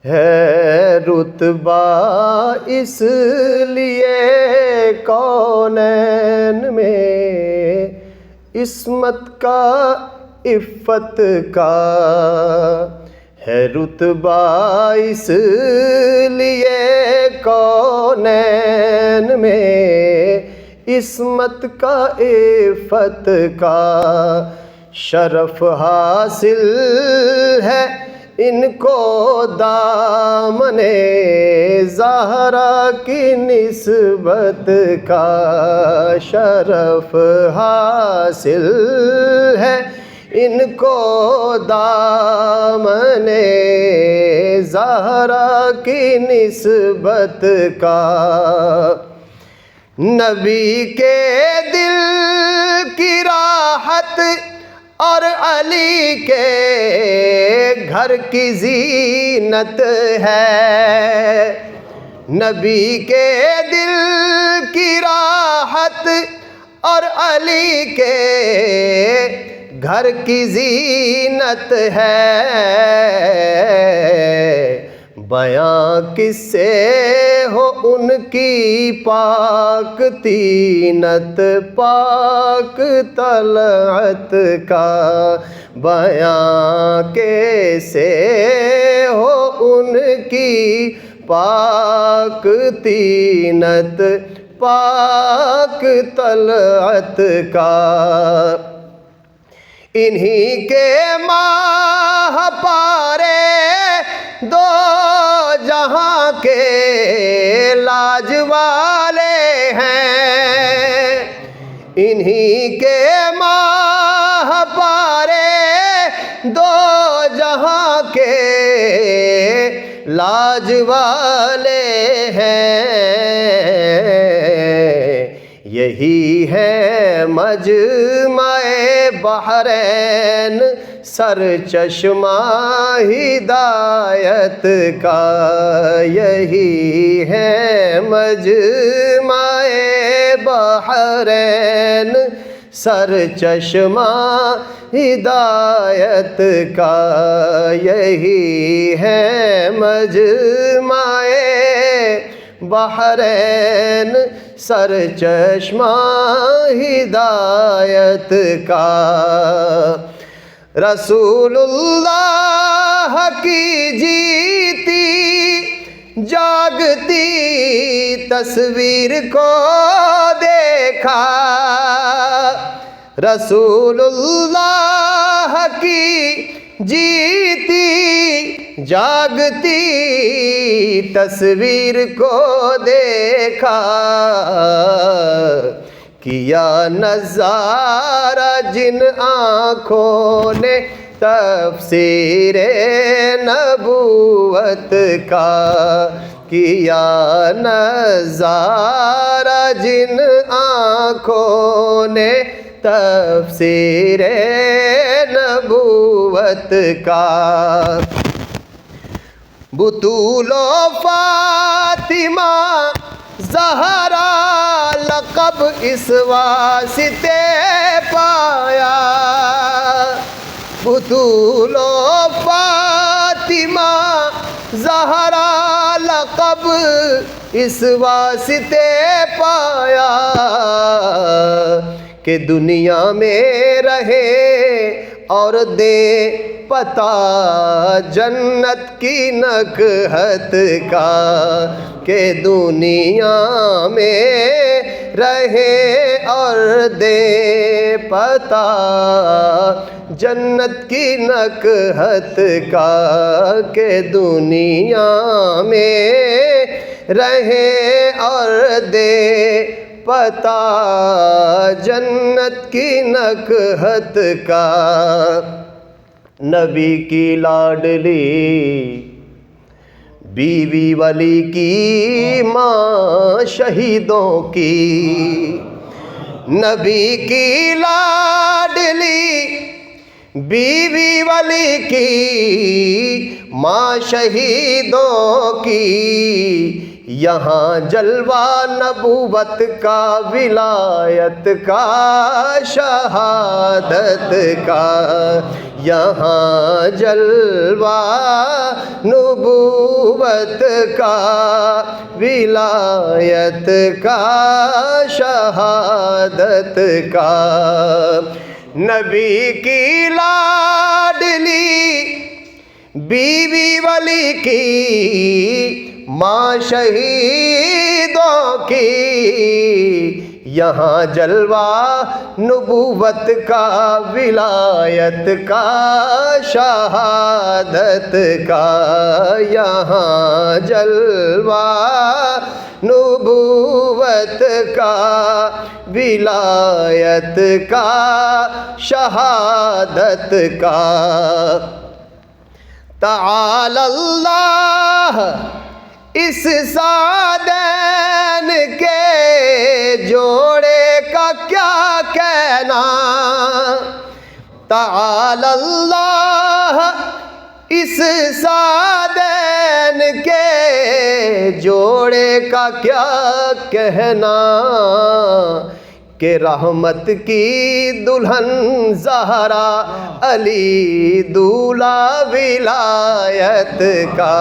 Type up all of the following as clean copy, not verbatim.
ہے رتبہ اس لیے کونین میں، عصمت کا عفت کا ہے رتبہ اس لیے کونین میں، عصمت کا عفت کا شرف حاصل ہے ان کو دامن زہرا کی نسبت کا، شرف حاصل ہے ان کو دامن زہرا کی نسبت کا۔ نبی کے دل کی راحت اور علی کے گھر کی زینت ہے، نبی کے دل کی راحت اور علی کے گھر کی زینت ہے، بیاں کس سے ہو ان کی پاک طینت پاک طلعت کا، بیاں کیسے ہو ان کی پاک طینت پاک طلعت کا۔ انہی کے ماہ پارے دو جہاں کے لاج والے ہیں، انہی کے ماہ پارے دو جہاں کے لاج والے ہیں، یہی ہے مجمع بحرین سر چشمہ ہدایت کا، یہی ہے مجمع بحرین سر چشمہ ہدایت کا، یہی ہے مجمع بحرین سر چشمہ ہدایت کا۔ رسول اللہ کی جیتی جاگتی تصویر کو دیکھا، رسول اللہ کی جیتی جاگتی تصویر کو دیکھا، کیا نظارہ جن آنکھوں نے تفسیر نبوت کا، کیا نظارہ جن آنکھوں نے تفسیر نبوت کا۔ بطول و فاطمہ زہرا لقب اس واسطے پایا، بطول و فاطمہ زہرا لقب اس واسطے پایا کہ دنیا میں رہے اور دے پتہ جنت کی نکہت کا، کہ دنیا میں رہے اور دے پتہ جنت کی نکہت کا، کہ دنیا میں رہے اور دے پتہ جنت کی نکہت کا۔ نبی کی لاڈلی بیوی ولی کی ماں شہیدوں کی، نبی کی لاڈلی بیوی ولی کی ماں شہیدوں کی، یہاں جلوہ نبوت کا، ولایت کا، شہادت کا، یہاں جلوہ نبوت کا، ولایت کا، شہادت کا۔ نبی کی لاڈلی بیوی ولی کی، ماں شہیدوں کی، یہاں جلوہ نبوت کا، ولایت کا، شہادت کا، یہاں جلوہ نبوت کا، ولایت کا، شہادت کا۔ تعالی اللہ اس سعدین کے جوڑے کا کیا کہنا، تعالی اللہ اس سعدین کے جوڑے کا کیا کہنا، کہ رحمت کی دلہن زہرا، علی دولہا ولایت کا،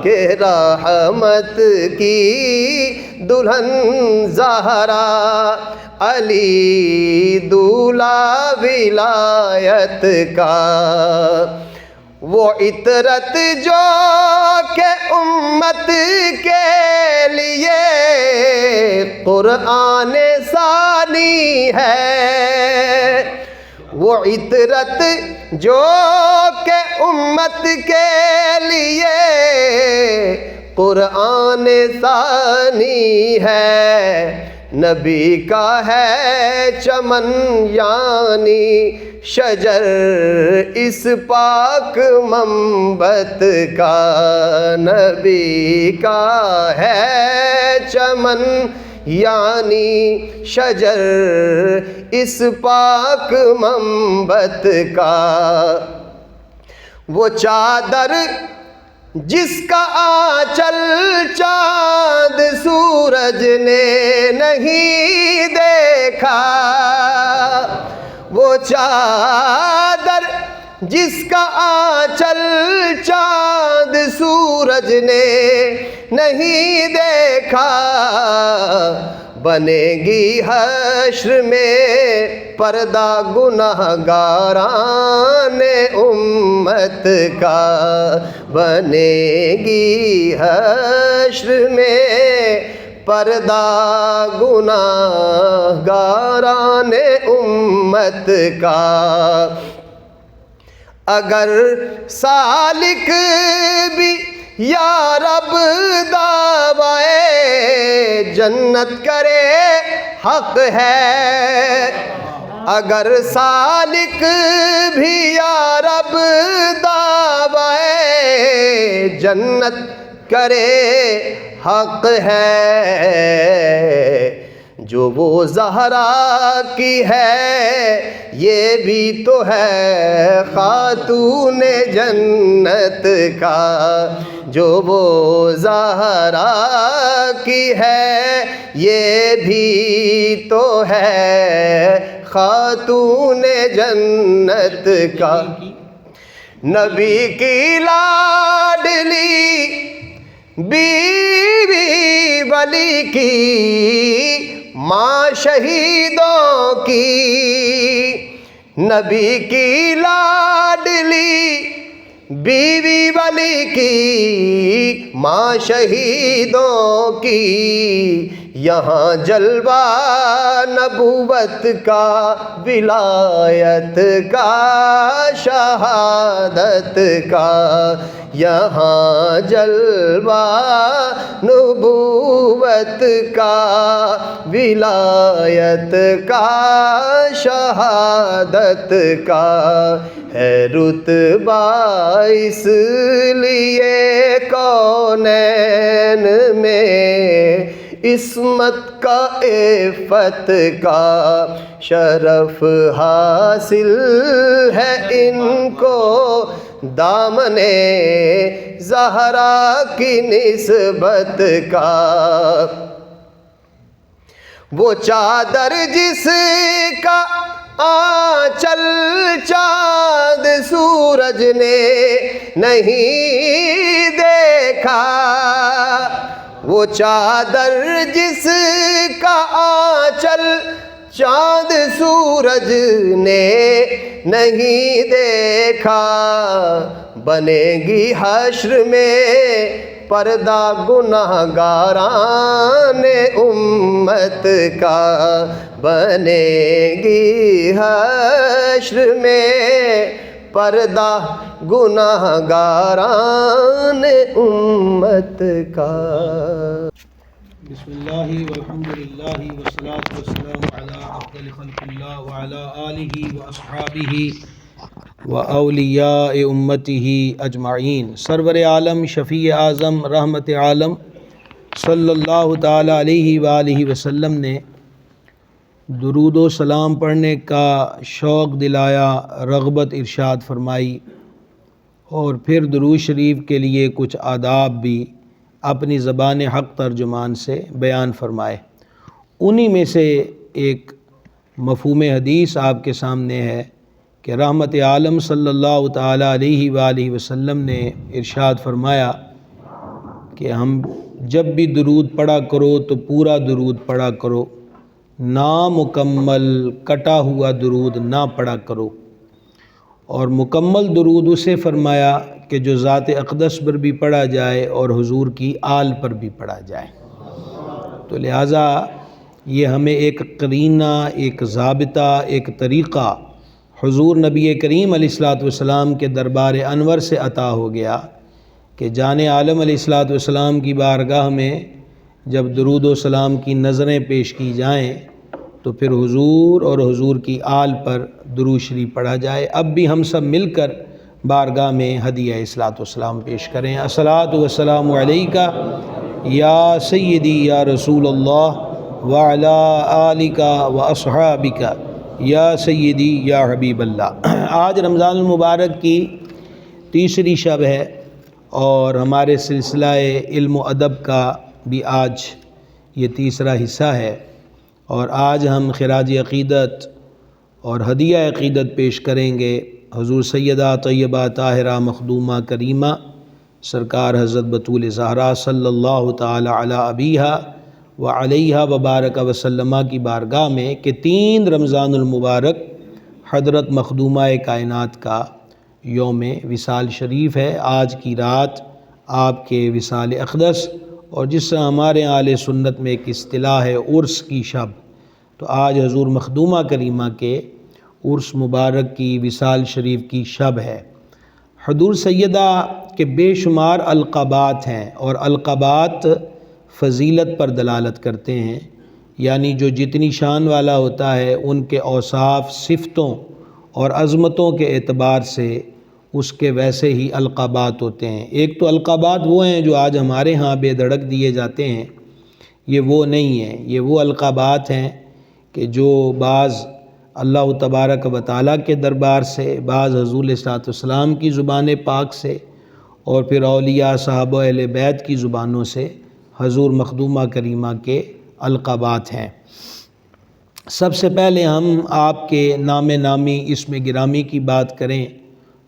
کہ رحمت کی دلہن زہرا، علی دولہا ولایت کا۔ وہ عطرت جو کہ امت کے لیے قرآن ثانی ہے، وہ عطرت جو کہ امت کے لیے قرآن ثانی ہے، نبی کا ہے چمن یعنی شجر اس پاک منبت کا، نبی کا ہے چمن یعنی شجر اس پاک منبت کا۔ وہ چادر جس کا آنچل چاند سورج نے نہیں دیکھا، وہ چادر جس کا آنچل چاند سورج نے نہیں دیکھا، بنے گی حشر میں پردہ گنہگاران امت کا، بنے گی حشر میں پردہ گنہگاران امت کا۔ اگر سالک بھی یا رب دعوائے جنت کرے حق ہے، اگر سالک بھی یا رب دعوائے جنت کرے حق ہے، جو وہ زہرا کی ہے یہ بھی تو ہے خاتون جنت کا، جو وہ زہرا کی ہے یہ بھی تو ہے خاتون جنت کا۔ نبی کی لاڈلی بیوی ولی کی، ماں شہیدوں کی، نبی کی لاڈلی بیوی ولی کی، ماں شہیدوں کی، یہاں جلوہ نبوت کا، ولایت کا، شہادت کا، یہاں جلوہ نبوت کا، ولایت کا، شہادت کا، ہے رتبہ اس لیے کونین میں، عصمت کا، عفت کا، شرف حاصل ہے ان کو دامنے زہرا کی نسبت کا، وہ چادر جس کا آنچل چاند سورج نے نہیں دیکھا، وہ چادر جس کا آنچل چاند سورج نے نہیں دیکھا، بنے گی حشر میں پردہ گناہ گاران امت کا، بنے گی حشر میں پردہ گناہ گاران امت کا۔ بسم اللہ والحمدللہ والصلاة والسلام علی افضل خلق اللہ وعلی آلہ واصحابہ واولیاء امتہ اجمعین۔ سرور عالم شفیع اعظم رحمت عالم صلی اللہ تعالی علیہ وآلہ وسلم نے درود و سلام پڑھنے کا شوق دلایا، رغبت ارشاد فرمائی، اور پھر درود شریف کے لیے کچھ آداب بھی اپنی زبان حق ترجمان سے بیان فرمائے۔ انہی میں سے ایک مفہوم حدیث آپ کے سامنے ہے کہ رحمت عالم صلی اللہ تعالی علیہ وآلہ وسلم نے ارشاد فرمایا کہ ہم جب بھی درود پڑھا کرو تو پورا درود پڑھا کرو، نامکمل کٹا ہوا درود نہ پڑھا کرو، اور مکمل درود اسے فرمایا کہ جو ذات اقدس پر بھی پڑھا جائے اور حضور کی آل پر بھی پڑھا جائے۔ تو لہٰذا یہ ہمیں ایک قرینہ، ایک ضابطہ، ایک طریقہ حضور نبی کریم علیہ الصلوۃ والسلام کے دربار انور سے عطا ہو گیا کہ جان عالم علیہ الصلوۃ والسلام کی بارگاہ میں جب درود و سلام کی نظریں پیش کی جائیں تو پھر حضور اور حضور کی آل پر درود شریف پڑھا جائے۔ اب بھی ہم سب مل کر بارگاہ میں ہدیہ اصلاۃ والسلام پیش کریں۔ الصلاۃ والسلام علیکہ یا سیدی یا رسول اللہ وعلی آلک واصحابک یا سیدی یا حبیب اللہ۔ آج رمضان المبارک کی تیسری شب ہے اور ہمارے سلسلہ علم و ادب کا بھی آج یہ تیسرا حصہ ہے، اور آج ہم خراج عقیدت اور ہدیہ عقیدت پیش کریں گے حضور سیدہ طیبہ طاہرہ مخدومہ کریمہ سرکار حضرت بطول زہرا صلی اللہ تعالی علی ابیہا و علیہا وبارک وسلمہ کی بارگاہ میں کہ 3 رمضان المبارک حضرت مخدومہ کائنات کا یوم وصال شریف ہے۔ آج کی رات آپ کے وصال اقدس، اور جس سے ہمارے اہل سنت میں ایک اصطلاح ہے عرس کی شب، تو آج حضور مخدومہ کریمہ کے عرس مبارک کی وصال شریف کی شب ہے۔ حضور سیدہ کے بے شمار القابات ہیں، اور القابات فضیلت پر دلالت کرتے ہیں، یعنی جو جتنی شان والا ہوتا ہے ان کے اوصاف، صفتوں اور عظمتوں کے اعتبار سے اس کے ویسے ہی القابات ہوتے ہیں۔ ایک تو القابات وہ ہیں جو آج ہمارے ہاں بے دھڑک دیے جاتے ہیں، یہ وہ نہیں ہیں، یہ وہ القابات ہیں کہ جو بعض اللہ تبارک و تعالیٰ کے دربار سے، بعض حضور علیہ الصلوۃ والسلام کی زبان پاک سے، اور پھر اولیاء صحابہ اہل بیت کی زبانوں سے حضور مخدومہ کریمہ کے القابات ہیں۔ سب سے پہلے ہم آپ کے نام نامی اسم گرامی کی بات کریں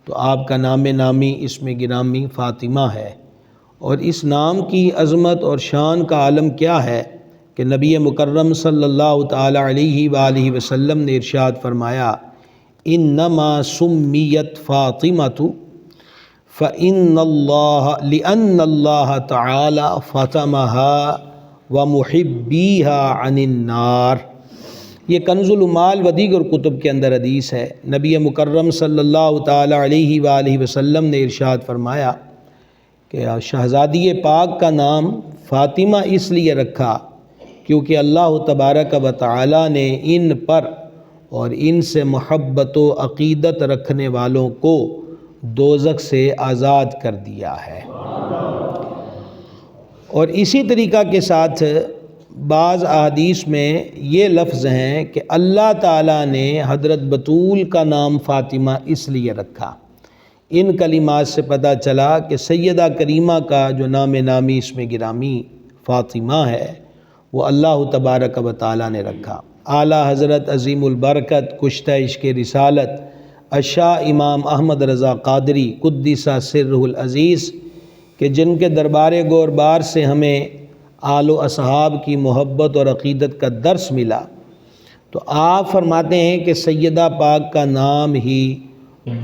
تو آپ کا نام نامی اسم گرامی فاطمہ ہے، اور اس نام کی عظمت اور شان کا عالم کیا ہے کہ نبی مکرم صلی اللہ تعالی علیہ وآلہ وسلم نے ارشاد فرمایا انما سمیت فاطمۃ فإن لأن اللہ تعالی فطمها ومحبیها عن النار۔ یہ کنز المال و دیگر کتب کے اندر حدیث ہے۔ نبی مکرم صلی اللہ تعالی علیہ وآلہ وسلم نے ارشاد فرمایا کہ شہزادی پاک کا نام فاطمہ اس لیے رکھا کیونکہ اللہ تبارک و تعالی نے ان پر اور ان سے محبت و عقیدت رکھنے والوں کو دوزخ سے آزاد کر دیا ہے۔ اور اسی طریقہ کے ساتھ بعض احادیث میں یہ لفظ ہیں کہ اللہ تعالیٰ نے حضرت بطول کا نام فاطمہ اس لیے رکھا، ان کلمات سے پتہ چلا کہ سیدہ کریمہ کا جو نام نامی اس میں گرامی فاطمہ ہے وہ اللہ تبارک و تعالیٰ نے رکھا۔ اعلیٰ حضرت عظیم البرکت کشتہ عشق رسالت الشاہ امام احمد رضا قادری قدس سرہ العزیز کہ جن کے دربار گوربار سے ہمیں آل و اصحاب کی محبت اور عقیدت کا درس ملا، تو آپ فرماتے ہیں کہ سیدہ پاک کا نام ہی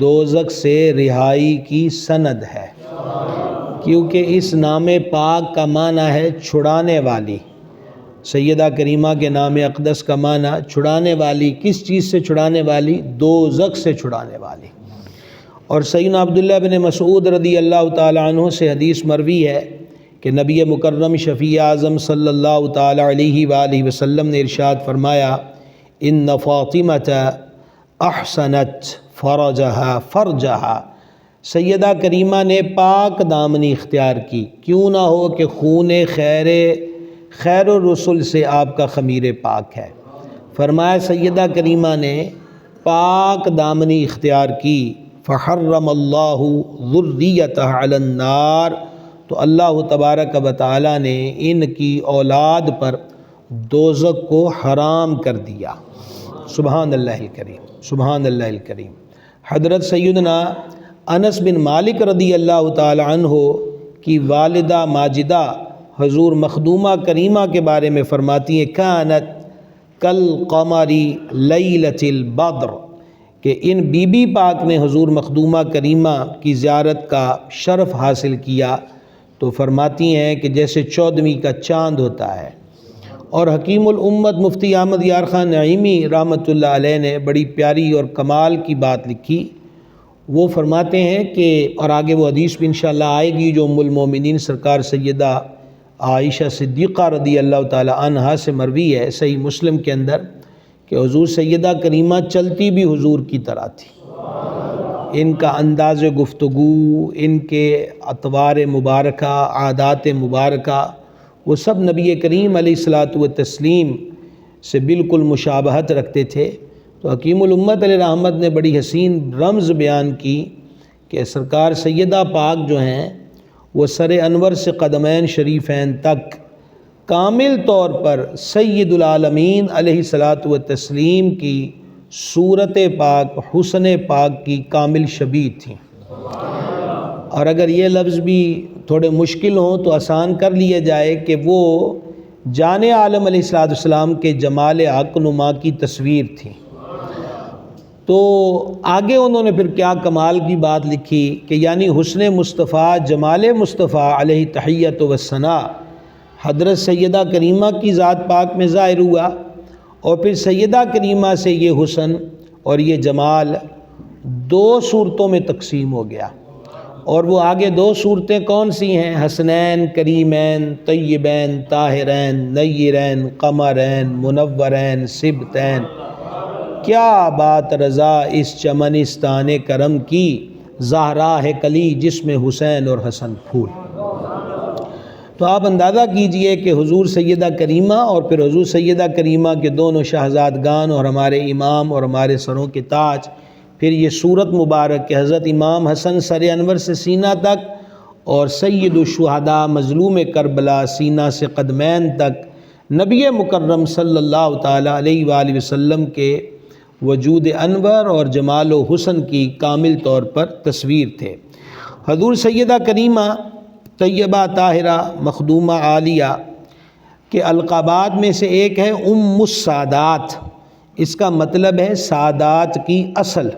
دوزخ سے رہائی کی سند ہے، کیونکہ اس نام پاک کا معنی ہے چھڑانے والی۔ سیدہ کریمہ کے نام اقدس کا معنی چھڑانے والی، کس چیز سے چھڑانے والی؟ دوزخ سے چھڑانے والی۔ اور سیدنا عبداللہ بن مسعود رضی اللہ تعالیٰ عنہ سے حدیث مروی ہے کہ نبی مکرم شفیع اعظم صلی اللہ تعالیٰ علیہ وآلہ وسلم نے ارشاد فرمایا ان فاطمۃ احسنت فرجہا، سیدہ کریمہ نے پاک دامنی اختیار کی، کیوں نہ ہو کہ خون خیر الرسل سے آپ کا خمیر پاک ہے۔ فرمایا سیدہ کریمہ نے پاک دامنی اختیار کی، فحرم اللہ ذریتہ علی النار، تو اللہ تبارک و تعالیٰ نے ان کی اولاد پر دوزخ کو حرام کر دیا۔ سبحان اللہ الکریم، سبحان اللہ الکریم۔ حضرت سیدنا انس بن مالک رضی اللہ تعالی عنہ کی والدہ ماجدہ حضور مخدومہ کریمہ کے بارے میں فرماتی ہیں کانت کالقمر لیلۃ البدر، کہ ان بی بی پاک نے حضور مخدومہ کریمہ کی زیارت کا شرف حاصل کیا تو فرماتی ہیں کہ جیسے 14ویں کا چاند ہوتا ہے۔ اور حکیم الامت مفتی احمد یار خان نعیمی رحمۃ اللہ علیہ نے بڑی پیاری اور کمال کی بات لکھی، وہ فرماتے ہیں کہ اور آگے وہ حدیث بھی انشاءاللہ آئے گی جو ام المومنین سرکار سیدہ عائشہ صدیقہ رضی اللہ تعالی عنہا سے مروی ہے صحیح مسلم کے اندر کہ حضور سیدہ کریمہ چلتی بھی حضور کی طرح تھی، ان کا انداز گفتگو، ان کے اطوار مبارکہ، عادات مبارکہ، وہ سب نبی کریم علیہ الصلاۃ والتسلیم سے بالکل مشابہت رکھتے تھے۔ تو حکیم الامت علیہ رحمت نے بڑی حسین رمز بیان کی کہ سرکار سیدہ پاک جو ہیں وہ سر انور سے قدمین شریفین تک کامل طور پر سید العالمین علیہ الصلاۃ والتسلیم کی صورت پاک، حسن پاک کی کامل شبیہ تھیں۔ اور اگر یہ لفظ بھی تھوڑے مشکل ہوں تو آسان کر لیا جائے کہ وہ جان عالم علیہ الصلاۃ والسلام کے جمال حق نما کی تصویر تھی۔ تو آگے انہوں نے پھر کیا کمال کی بات لکھی کہ یعنی حسن مصطفیٰ، جمال مصطفیٰ علیہ تحیت و ثناء حضرت سیدہ کریمہ کی ذات پاک میں ظاہر ہوا، اور پھر سیدہ کریمہ سے یہ حسن اور یہ جمال دو صورتوں میں تقسیم ہو گیا، اور وہ آگے دو صورتیں کون سی ہیں؟ حسنین، کریمین، طیبین، طاہرین، نیرین، قمرین، منورین، سبتین، کیا بات رضا اس چمنستان کرم کی، زہرا ہے کلی جس میں حسین اور حسن پھول۔ تو آپ اندازہ کیجئے کہ حضور سیدہ کریمہ اور پھر حضور سیدہ کریمہ کے دونوں شہزادگان اور ہمارے امام اور ہمارے سروں کے تاج، پھر یہ صورت مبارک کہ حضرت امام حسن سر انور سے سینہ تک اور سید الشہداء مظلوم کربلا سینہ سے قدمین تک نبی مکرم صلی اللہ تعالیٰ علیہ وآلہ وسلم کے وجود انور اور جمال و حسن کی کامل طور پر تصویر تھے۔ حضور سیدہ کریمہ طیبہ طاہرہ مخدومہ عالیہ کے القابات میں سے ایک ہے ام السادات، اس کا مطلب ہے سادات کی اصل،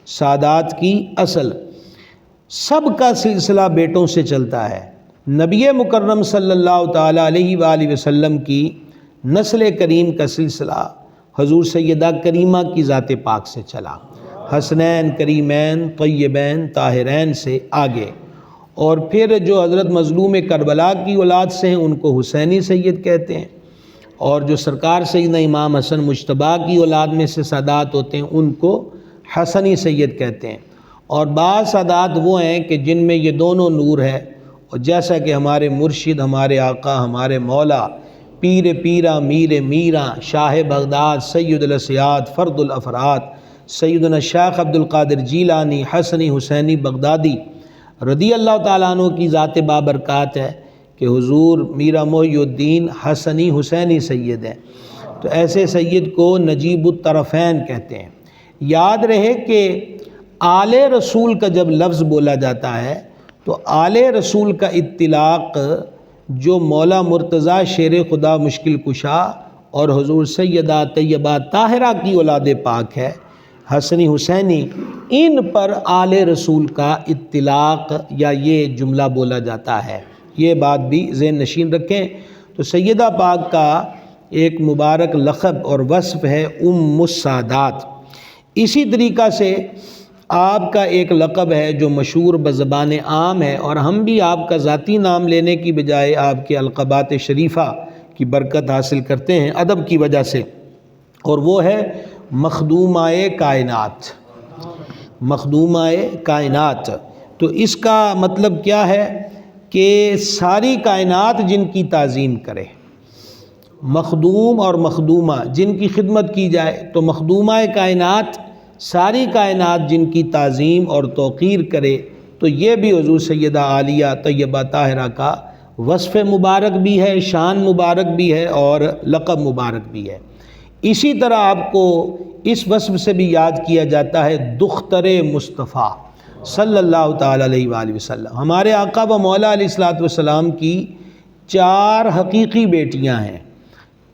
سادات کی اصل۔ سب کا سلسلہ بیٹوں سے چلتا ہے۔ نبی مکرم صلی اللہ تعالیٰ علیہ وآلہ وسلم کی نسل کریم کا سلسلہ حضور سیدہ کریمہ کی ذات پاک سے چلا، حسنین، کریمین، طیبین، طاہرین سے آگے، اور پھر جو حضرت مظلوم کربلا کی اولاد سے ہیں ان کو حسینی سید کہتے ہیں، اور جو سرکار سیدنا امام حسن مجتبیٰ کی اولاد میں سے سادات ہوتے ہیں ان کو حسنی سید کہتے ہیں۔ اور بعض سادات وہ ہیں کہ جن میں یہ دونوں نور ہے، اور جیسا کہ ہمارے مرشد، ہمارے آقا، ہمارے مولا پیر پیرا میر میرا شاہ بغداد سید الاسیاد فرد الافراد سیدنا شیخ عبد القادر جیلانی حسنی حسینی بغدادی رضی اللہ تعالیٰ عنہ کی ذات بابرکات ہے کہ حضور میرا محی الدین حسنی حسینی سید ہیں، تو ایسے سید کو نجیب الطرفین کہتے ہیں۔ یاد رہے کہ آل رسول کا جب لفظ بولا جاتا ہے تو آل رسول کا اطلاق جو مولا مرتضیٰ شیر خدا مشکل کشا اور حضور سیدہ طیبہ طاہرہ کی اولاد پاک ہے حسنی حسینی، ان پر آل رسول کا اطلاق یا یہ جملہ بولا جاتا ہے، یہ بات بھی ذہن نشین رکھیں۔ تو سیدہ پاک کا ایک مبارک لقب اور وصف ہے ام السادات۔ اسی طریقہ سے آپ کا ایک لقب ہے جو مشہور بزبان عام ہے، اور ہم بھی آپ کا ذاتی نام لینے کی بجائے آپ کے القابات شریفہ کی برکت حاصل کرتے ہیں ادب کی وجہ سے، اور وہ ہے مخدومہ کائنات۔ مخدومہ کائنات، تو اس کا مطلب کیا ہے کہ ساری کائنات جن کی تعظیم کرے، مخدوم اور مخدومہ جن کی خدمت کی جائے، تو مخدومہ کائنات ساری کائنات جن کی تعظیم اور توقیر کرے، تو یہ بھی حضور سیدہ عالیہ طیبہ طاہرہ کا وصف مبارک بھی ہے، شان مبارک بھی ہے اور لقب مبارک بھی ہے۔ اسی طرح آپ کو اس وصف سے بھی یاد کیا جاتا ہے دختر مصطفیٰ صلی اللہ تعالیٰ علیہ وآلہ وسلم۔ ہمارے آقا و مولا علیہ الصلوۃ والسلام کی 4 حقیقی بیٹیاں ہیں،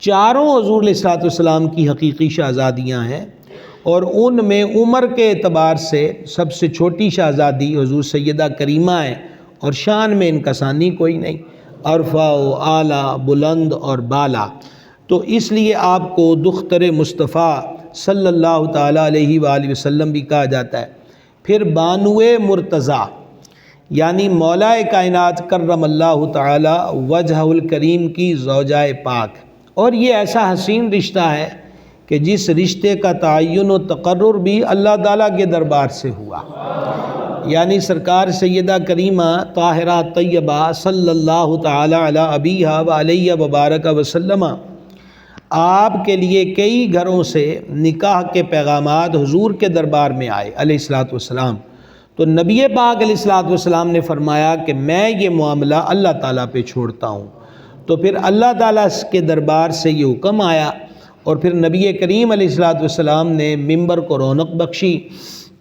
چاروں حضور علیہ الصلوۃ والسلام کی حقیقی شہزادیاں ہیں، اور ان میں عمر کے اعتبار سے سب سے چھوٹی شہزادی حضور سیدہ کریمہ ہیں، اور شان میں ان کا ثانی کوئی نہیں، عرفہ و اعلیٰ، بلند اور بالا، تو اس لیے آپ کو دختر مصطفیٰ صلی اللہ تعالیٰ علیہ وآلہ وسلم بھی کہا جاتا ہے۔ پھر بانو مرتضیٰ یعنی مولا کائنات کرم اللہ تعالیٰ وجہ الکریم کی زوجہ پاک، اور یہ ایسا حسین رشتہ ہے کہ جس رشتے کا تعین و تقرر بھی اللہ تعالیٰ کے دربار سے ہوا، یعنی سرکار سیدہ کریمہ طاہرہ طیبہ صلی اللہ تعالیٰ علی ابیہا و علیہ وبارک وسلم، آپ کے لیے کئی گھروں سے نکاح کے پیغامات حضور کے دربار میں آئے علیہ الصلوۃ والسلام، تو نبی پاک علیہ الصلوۃ والسلام نے فرمایا کہ میں یہ معاملہ اللہ تعالیٰ پہ چھوڑتا ہوں، تو پھر اللہ تعالیٰ کے دربار سے یہ حکم آیا، اور پھر نبی کریم علیہ الصلوۃ والسلام نے ممبر کو رونق بخشی،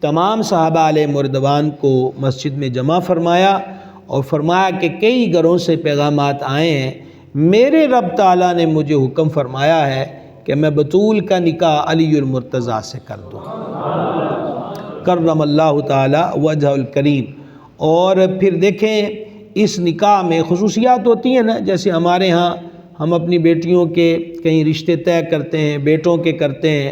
تمام صحابہ علیہ مردوان کو مسجد میں جمع فرمایا اور فرمایا کہ کئی گھروں سے پیغامات آئے ہیں، میرے رب تعالیٰ نے مجھے حکم فرمایا ہے کہ میں بطول کا نکاح علی المرتضیٰ سے کر دوں، کرم اللہ تعالیٰ وجہ الکریم۔ اور پھر دیکھیں اس نکاح میں خصوصیات ہوتی ہیں نا، جیسے ہمارے ہاں ہم اپنی بیٹیوں کے کہیں رشتے طے کرتے ہیں، بیٹوں کے کرتے ہیں،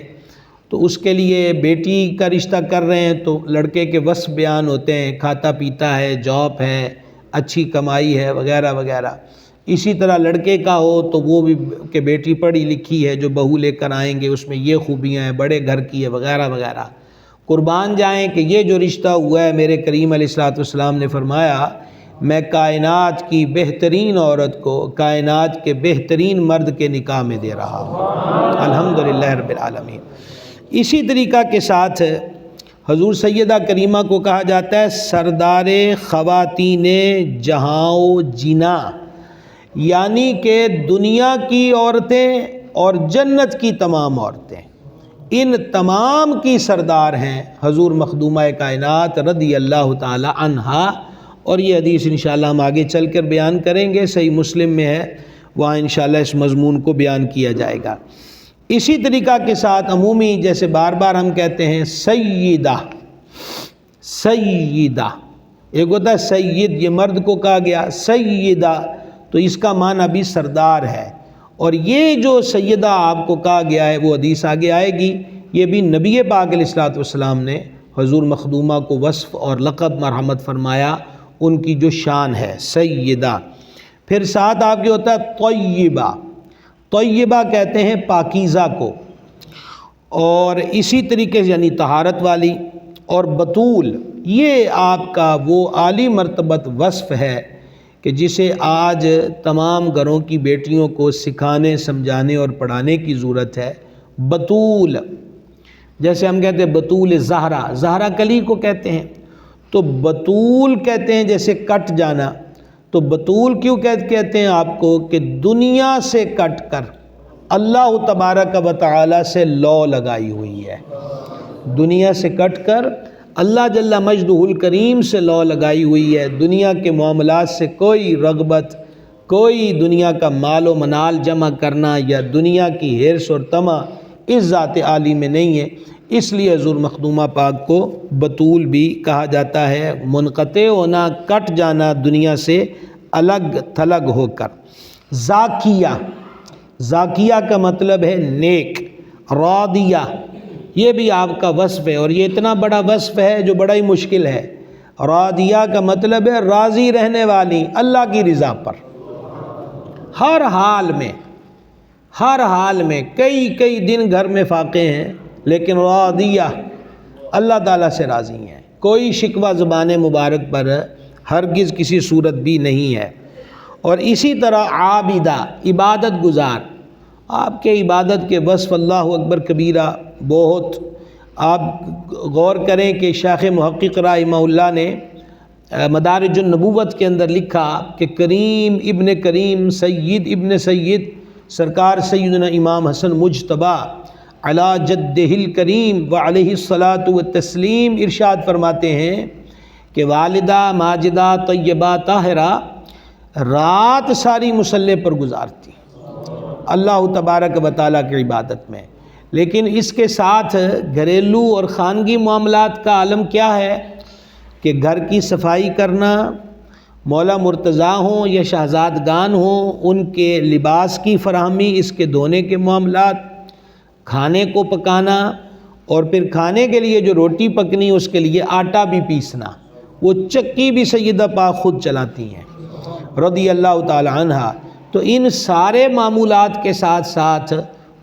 تو اس کے لیے بیٹی کا رشتہ کر رہے ہیں تو لڑکے کے وصف بیان ہوتے ہیں، کھاتا پیتا ہے، جاب ہے، اچھی کمائی ہے وغیرہ وغیرہ۔ اسی طرح لڑکے کا ہو تو وہ بھی کہ بیٹی پڑھی لکھی ہے جو بہو لے کر آئیں گے، اس میں یہ خوبیاں ہیں، بڑے گھر کی ہے وغیرہ وغیرہ۔ قربان جائیں کہ یہ جو رشتہ ہوا ہے، میرے کریم علیہ الصلوۃ والسلام نے فرمایا میں کائنات کی بہترین عورت کو کائنات کے بہترین مرد کے نکاح میں دے رہا ہوں، الحمدللہ رب العالمین۔ اسی طریقہ کے ساتھ حضور سیدہ کریمہ کو کہا جاتا ہے سردار خواتین جہاں و جنا، یعنی کہ دنیا کی عورتیں اور جنت کی تمام عورتیں، ان تمام کی سردار ہیں حضور مخدومہ کائنات رضی اللہ تعالی عنہا، اور یہ حدیث انشاءاللہ ہم آگے چل کر بیان کریں گے، صحیح مسلم میں ہے، وہاں انشاءاللہ اس مضمون کو بیان کیا جائے گا۔ اسی طریقہ کے ساتھ عمومی جیسے بار بار ہم کہتے ہیں سیدہ، سیدہ ایک ہوتا ہے سید، یہ مرد کو کہا گیا، سیدہ تو اس کا معنی بھی سردار ہے، اور یہ جو سیدہ آپ کو کہا گیا ہے وہ حدیث آگے آئے گی، یہ بھی نبی پاک علیہ الصلوۃ والسلام نے حضور مخدومہ کو وصف اور لقب مرحمت فرمایا، ان کی جو شان ہے سیدہ۔ پھر ساتھ آپ کے ہوتا ہے طیبہ، طیبہ کہتے ہیں پاکیزہ کو، اور اسی طریقے سے یعنی طہارت والی، اور بطول یہ آپ کا وہ عالی مرتبت وصف ہے کہ جسے آج تمام گھروں کی بیٹیوں کو سکھانے، سمجھانے اور پڑھانے کی ضرورت ہے۔ بطول جیسے ہم کہتے ہیں بطول زہرا، زہرا کلی کو کہتے ہیں، تو بطول کہتے ہیں جیسے کٹ جانا، تو بطول کیوں کہتے ہیں آپ کو کہ دنیا سے کٹ کر اللہ تبارک و تعالی سے لو لگائی ہوئی ہے، دنیا سے کٹ کر اللہ جل مجدہ الکریم سے لو لگائی ہوئی ہے، دنیا کے معاملات سے کوئی رغبت، کوئی دنیا کا مال و منال جمع کرنا یا دنیا کی حرص اور طمع اس ذات عالی میں نہیں ہے، اس لیے حضور مخدومہ پاک کو بطول بھی کہا جاتا ہے، منقطع ہونا، کٹ جانا دنیا سے الگ تھلگ ہو کر۔ زاکیہ، زاکیہ کا مطلب ہے نیک، راضیہ یہ بھی آپ کا وصف ہے، اور یہ اتنا بڑا وصف ہے جو بڑا ہی مشکل ہے۔ راضیہ کا مطلب ہے راضی رہنے والی، اللہ کی رضا پر، ہر حال میں، ہر حال میں، کئی دن گھر میں فاقے ہیں لیکن راضیہ اللہ تعالیٰ سے راضی ہیں، کوئی شکوہ زبان مبارک پر ہرگز کسی صورت بھی نہیں ہے۔ اور اسی طرح عابدہ، عبادت گزار، آپ کے عبادت کے وصف اللہ اکبر کبیرہ بہت، آپ غور کریں کہ شیخ محقق رحمہ اللہ نے مدارج النبوت کے اندر لکھا کہ کریم ابن کریم، سید ابن سید، سرکار سیدنا امام حسن مجتبیٰ علی جدہ الکریم وعلیہ الصلاۃ والتسلیم ارشاد فرماتے ہیں کہ والدہ ماجدہ طیبہ طاہرہ رات ساری مصلی پر گزارتی اللہ تبارک و تعالیٰ کی عبادت میں، لیکن اس کے ساتھ گھریلو اور خانگی معاملات کا عالم کیا ہے کہ گھر کی صفائی کرنا، مولا مرتضیٰ ہوں یا شہزادگان ہوں ان کے لباس کی فراہمی، اس کے دھونے کے معاملات، کھانے کو پکانا، اور پھر کھانے کے لیے جو روٹی پکنی اس کے لیے آٹا بھی پیسنا، وہ چکی بھی سیدہ پاک خود چلاتی ہیں رضی اللہ تعالی عنہ۔ تو ان سارے معمولات کے ساتھ ساتھ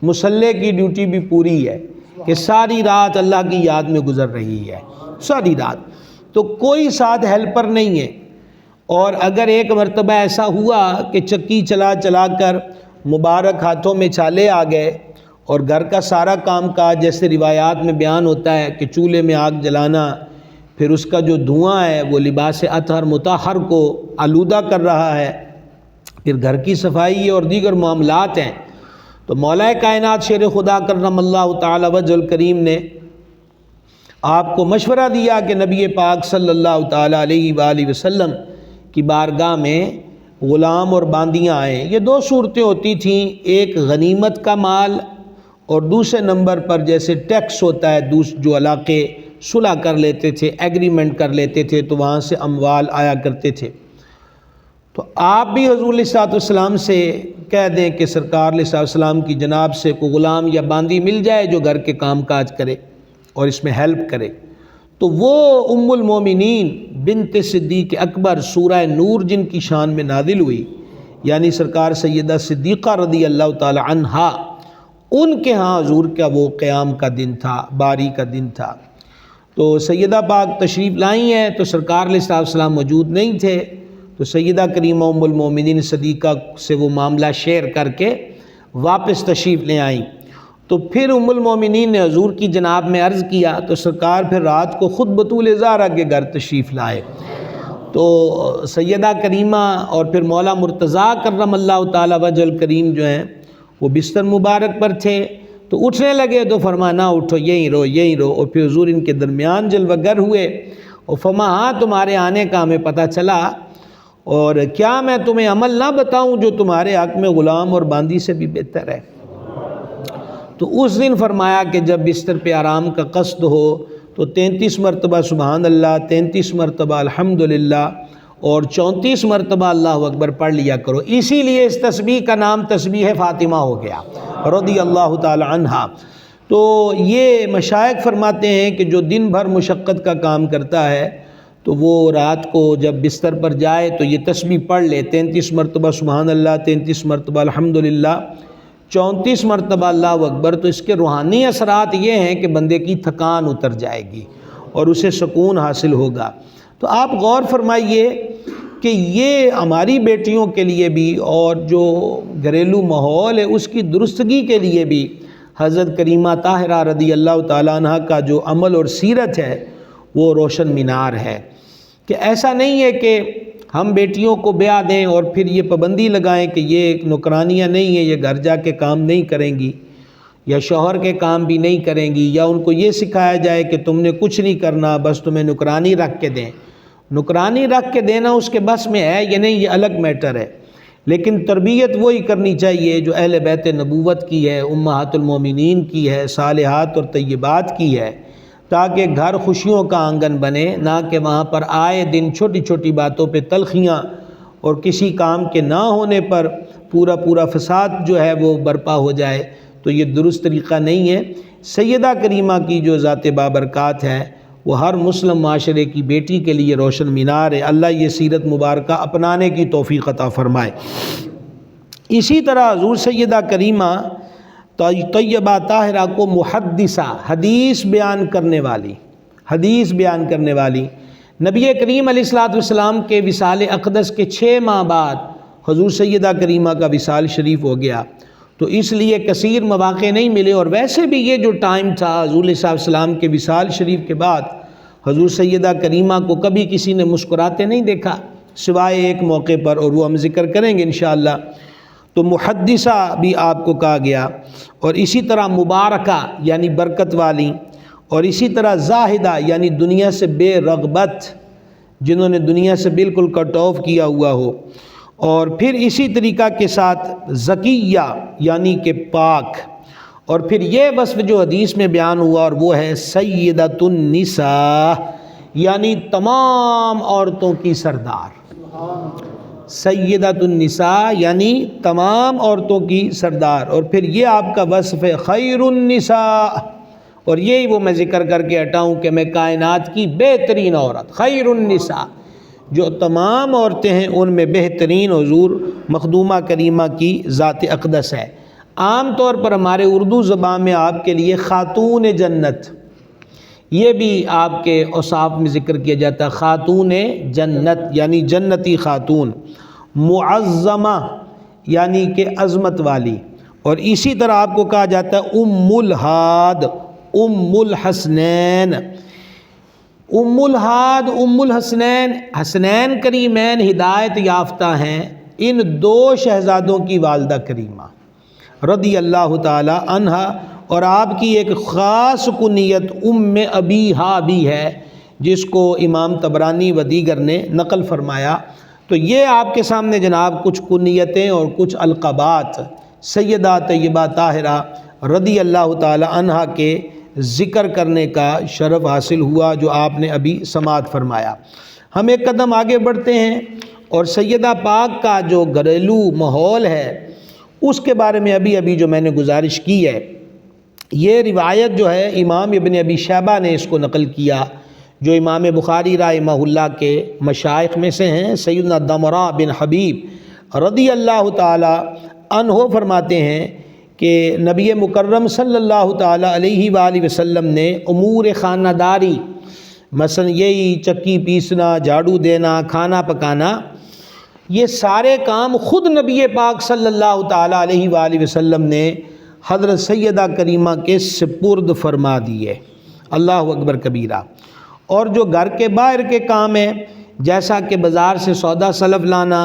مصلی کی ڈیوٹی بھی پوری ہے کہ ساری رات اللہ کی یاد میں گزر رہی ہے، ساری رات، تو کوئی ساتھ ہیلپر نہیں ہے۔ اور اگر ایک مرتبہ ایسا ہوا کہ چکی چلا چلا کر مبارک ہاتھوں میں چھالے آ گئے اور گھر کا سارا کام کاج جیسے روایات میں بیان ہوتا ہے کہ چولہے میں آگ جلانا، پھر اس کا جو دھواں ہے وہ لباس اطہر مطہر کو آلودہ کر رہا ہے، پھر گھر کی صفائی اور دیگر معاملات ہیں، تو مولا کائنات شیر خدا کرم اللہ تعالی وجہ الکریم نے آپ کو مشورہ دیا کہ نبی پاک صلی اللہ تعالی علیہ وآلہ وسلم کی بارگاہ میں غلام اور باندیاں آئیں۔ یہ دو صورتیں ہوتی تھیں، ایک غنیمت کا مال اور دوسرے نمبر پر جیسے ٹیکس ہوتا ہے، جو علاقے صلح کر لیتے تھے، ایگریمنٹ کر لیتے تھے تو وہاں سے اموال آیا کرتے تھے۔ تو آپ بھی حضور علیہ الصلوۃ والسلام سے کہہ دیں کہ سرکار علیہ الصلوۃ والسلام کی جناب سے کوئی غلام یا باندی مل جائے جو گھر کے کام کاج کرے اور اس میں ہیلپ کرے۔ تو وہ ام المومنین بنت صدیق اکبر سورہ نور جن کی شان میں نازل ہوئی، یعنی سرکار سیدہ صدیقہ رضی اللہ تعالی عنہا، ان کے ہاں حضور کا وہ قیام کا دن تھا، باری کا دن تھا۔ تو سیدہ پاک تشریف لائی ہیں تو سرکار علیہ الصلوۃ والسلام موجود نہیں تھے، تو سیدہ کریمہ ام المومنین صدیقہ سے وہ معاملہ شیئر کر کے واپس تشریف لے آئیں۔ تو پھر ام المومنین نے حضور کی جناب میں عرض کیا تو سرکار پھر رات کو خود بطول زہرا کے گھر تشریف لائے۔ تو سیدہ کریمہ اور پھر مولا مرتضیٰ کرم اللہ تعالی وجہ الکریم جو ہیں وہ بستر مبارک پر تھے، تو اٹھنے لگے تو فرمایا نہ اٹھو، یہیں رہو یہیں رہو، اور پھر حضور ان کے درمیان جلوہ گر ہوئے اور فرمایا ہاں تمہارے آنے کا ہمیں پتہ چلا، اور کیا میں تمہیں عمل نہ بتاؤں جو تمہارے حق میں غلام اور باندی سے بھی بہتر ہے۔ تو اس دن فرمایا کہ جب بستر پہ آرام کا قصد ہو تو 33 مرتبہ سبحان اللہ، 33 مرتبہ الحمدللہ اور 34 مرتبہ اللہ اکبر پڑھ لیا کرو۔ اسی لیے اس تسبیح کا نام تسبیح فاطمہ ہو گیا رضی اللہ تعالی عنہا۔ تو یہ مشائخ فرماتے ہیں کہ جو دن بھر مشقت کا کام کرتا ہے تو وہ رات کو جب بستر پر جائے تو یہ تسبیح پڑھ لے، 33 مرتبہ سبحان اللہ، 33 مرتبہ الحمدللہ، 34 مرتبہ اللہ اکبر، تو اس کے روحانی اثرات یہ ہیں کہ بندے کی تھکان اتر جائے گی اور اسے سکون حاصل ہوگا۔ تو آپ غور فرمائیے کہ یہ ہماری بیٹیوں کے لیے بھی اور جو گھریلو ماحول ہے اس کی درستگی کے لیے بھی حضرت کریمہ طاہرہ رضی اللہ تعالیٰ عنہ کا جو عمل اور سیرت ہے وہ روشن مینار ہے، کہ ایسا نہیں ہے کہ ہم بیٹیوں کو بیاہ دیں اور پھر یہ پابندی لگائیں کہ یہ نوکرانیاں نہیں ہیں، یہ گھر جا کے کام نہیں کریں گی یا شوہر کے کام بھی نہیں کریں گی، یا ان کو یہ سکھایا جائے کہ تم نے کچھ نہیں کرنا، بس تمہیں نوکرانی رکھ کے دیں۔ نوکرانی رکھ کے دینا اس کے بس میں ہے یہ نہیں، یہ الگ میٹر ہے، لیکن تربیت وہی کرنی چاہیے جو اہل بیت نبوت کی ہے، امہات المومنین کی ہے، صالحات اور طیبات کی ہے، تاکہ گھر خوشیوں کا آنگن بنے، نہ کہ وہاں پر آئے دن چھوٹی چھوٹی باتوں پہ تلخیاں اور کسی کام کے نہ ہونے پر پورا فساد جو ہے وہ برپا ہو جائے، تو یہ درست طریقہ نہیں ہے۔ سیدہ کریمہ کی جو ذات بابرکات ہے وہ ہر مسلم معاشرے کی بیٹی کے لیے روشن مینار ہے۔ اللہ یہ سیرت مبارکہ اپنانے کی توفیق عطا فرمائے۔ اسی طرح حضور سیدہ کریمہ طیبہ طاہرہ کو محدثہ، حدیث بیان کرنے والی، نبی کریم علیہ الصلوۃ والسلام کے وصال اقدس کے 6 ماہ بعد حضور سیدہ کریمہ کا وصال شریف ہو گیا، تو اس لیے کثیر مواقع نہیں ملے، اور ویسے بھی یہ جو ٹائم تھا حضور صلی اللہ علیہ وسلم کے وصال شریف کے بعد حضور سیدہ کریمہ کو کبھی کسی نے مسکراتے نہیں دیکھا سوائے ایک موقع پر، اور وہ ہم ذکر کریں گے انشاءاللہ۔ تو محدثہ بھی آپ کو کہا گیا، اور اسی طرح مبارکہ یعنی برکت والی، اور اسی طرح زاہدہ یعنی دنیا سے بے رغبت، جنہوں نے دنیا سے بالکل کٹ آف کیا ہوا ہو، اور پھر اسی طریقہ کے ساتھ زکیہ یعنی کہ پاک، اور پھر یہ وصف جو حدیث میں بیان ہوا اور وہ ہے سیدۃ النساء یعنی تمام عورتوں کی سردار۔ سیدۃ النساء یعنی تمام عورتوں کی سردار، اور پھر یہ آپ کا وصف ہے خیر النساء، اور یہی وہ میں ذکر کر کے ہٹاؤں کہ میں کائنات کی بہترین عورت، خیر النساء، جو تمام عورتیں ہیں ان میں بہترین حضور مخدومہ کریمہ کی ذات اقدس ہے۔ عام طور پر ہمارے اردو زبان میں آپ کے لیے خاتون جنت، یہ بھی آپ کے اوصاف میں ذکر کیا جاتا ہے، خاتون جنت یعنی جنتی خاتون، معظمہ یعنی کہ عظمت والی، اور اسی طرح آپ کو کہا جاتا ہے ام الہاد، ام الحسنین، ام الہاد، ام الحسنین، حسنین کریمین ہدایت یافتہ ہیں ان 2 شہزادوں کی والدہ کریمہ رضی اللہ تعالی عنہا، اور آپ کی ایک خاص کنیت ام ابیہا بھی ہے جس کو امام طبرانی و دیگر نے نقل فرمایا۔ تو یہ آپ کے سامنے جناب کچھ کنیتیں اور کچھ القابات سیدہ طیبہ طاہرہ رضی اللہ تعالی عنہا کے ذکر کرنے کا شرف حاصل ہوا جو آپ نے ابھی سماعت فرمایا۔ ہم ایک قدم آگے بڑھتے ہیں اور سیدہ پاک کا جو گھریلو ماحول ہے اس کے بارے میں ابھی جو میں نے گزارش کی ہے، یہ روایت جو ہے امام ابن ابی شیبہ نے اس کو نقل کیا، جو امام بخاری رحمہ اللہ کے مشائخ میں سے ہیں، سیدنا دمرہ بن حبیب رضی اللہ تعالی عنہ فرماتے ہیں کہ نبی مکرم صلی اللہ تعالی علیہ وآلہ وسلم نے امور خانہ داری، مثلا یہی چکی پیسنا، جھاڑو دینا، کھانا پکانا، یہ سارے کام خود نبی پاک صلی اللہ تعالی علیہ وآلہ وسلم نے حضرت سیدہ کریمہ کے سپرد فرما دیے، اللہ اکبر کبیرہ۔ اور جو گھر کے باہر کے کام ہیں جیسا کہ بازار سے سودا سلف لانا،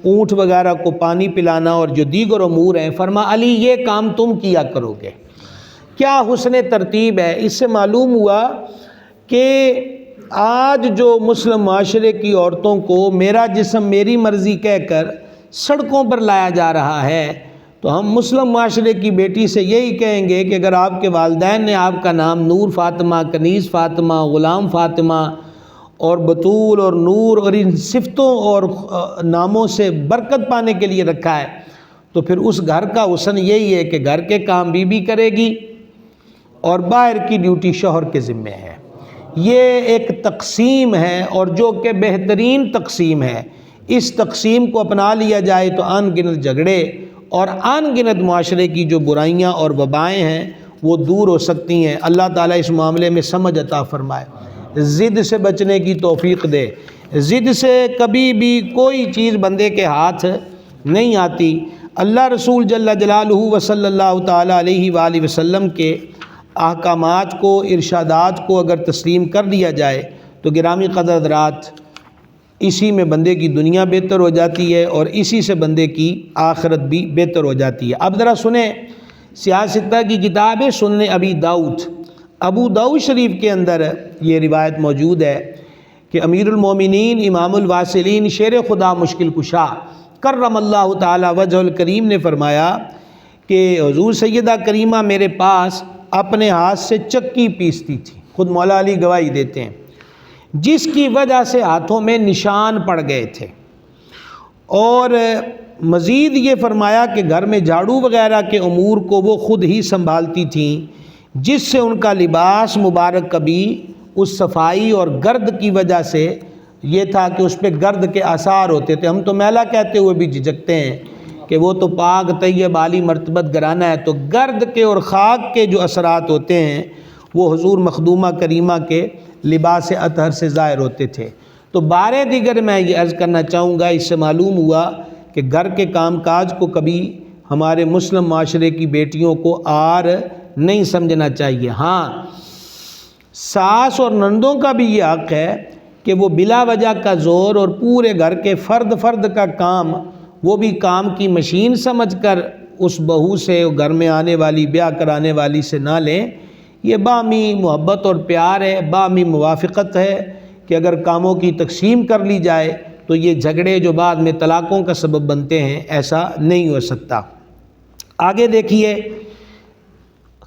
اونٹ وغیرہ کو پانی پلانا اور جو دیگر امور ہیں، فرما علی یہ کام تم کیا کرو گے۔ کیا حسن ترتیب ہے! اس سے معلوم ہوا کہ آج جو مسلم معاشرے کی عورتوں کو میرا جسم میری مرضی کہہ کر سڑکوں پر لایا جا رہا ہے، تو ہم مسلم معاشرے کی بیٹی سے یہی کہیں گے کہ اگر آپ کے والدین نے آپ کا نام نور فاطمہ، کنیز فاطمہ، غلام فاطمہ اور بطول اور نور اور ان صفتوں اور ناموں سے برکت پانے کے لیے رکھا ہے، تو پھر اس گھر کا حسن یہی ہے کہ گھر کے کام بیوی کرے گی اور باہر کی ڈیوٹی شوہر کے ذمے ہے۔ یہ ایک تقسیم ہے اور جو کہ بہترین تقسیم ہے۔ اس تقسیم کو اپنا لیا جائے تو ان گنت جھگڑے اور ان گنت معاشرے کی جو برائیاں اور وبائیں ہیں وہ دور ہو سکتی ہیں۔ اللہ تعالیٰ اس معاملے میں سمجھ عطا فرمائے، ضد سے بچنے کی توفیق دے۔ ضد سے کبھی بھی کوئی چیز بندے کے ہاتھ نہیں آتی۔ اللہ رسول جل جلالہ و صلی اللہ تعالیٰ علیہ وآلہ وسلم کے احکامات کو، ارشادات کو اگر تسلیم کر لیا جائے تو گرامی قدر حضرات اسی میں بندے کی دنیا بہتر ہو جاتی ہے اور اسی سے بندے کی آخرت بھی بہتر ہو جاتی ہے۔ اب ذرا سنیں، سیاستہ کی کتاب ہے سنن ابی داؤد، ابو داؤد شریف کے اندر یہ روایت موجود ہے کہ امیر المومنین امام الواصلین شیر خدا مشکل کشا کرم اللہ تعالی وجہ الکریم نے فرمایا کہ حضور سیدہ کریمہ میرے پاس اپنے ہاتھ سے چکی پیستی تھی، خود مولا علی گواہی دیتے ہیں، جس کی وجہ سے ہاتھوں میں نشان پڑ گئے تھے، اور مزید یہ فرمایا کہ گھر میں جھاڑو وغیرہ کے امور کو وہ خود ہی سنبھالتی تھیں، جس سے ان کا لباس مبارک کبھی اس صفائی اور گرد کی وجہ سے یہ تھا کہ اس پہ گرد کے آثار ہوتے تھے۔ ہم تو میلا کہتے ہوئے بھی جھجکتے ہیں کہ وہ تو پاک طیب عالی مرتبت گرانا ہے، تو گرد کے اور خاک کے جو اثرات ہوتے ہیں وہ حضور مخدومہ کریمہ کے لباس اطہر سے ظاہر ہوتے تھے۔ تو بارے دیگر میں یہ عرض کرنا چاہوں گا، اس سے معلوم ہوا کہ گھر کے کام کاج کو کبھی ہمارے مسلم معاشرے کی بیٹیوں کو آر نہیں سمجھنا چاہیے۔ ہاں، ساس اور نندوں کا بھی یہ حق ہے کہ وہ بلا وجہ کا زور اور پورے گھر کے فرد کا کام وہ بھی کام کی مشین سمجھ کر اس بہو سے، گھر میں آنے والی بیاہ کرانے والی سے نہ لیں۔ یہ باہمی محبت اور پیار ہے، باہمی موافقت ہے کہ اگر کاموں کی تقسیم کر لی جائے تو یہ جھگڑے جو بعد میں طلاقوں کا سبب بنتے ہیں ایسا نہیں ہو سکتا۔ آگے دیکھیے،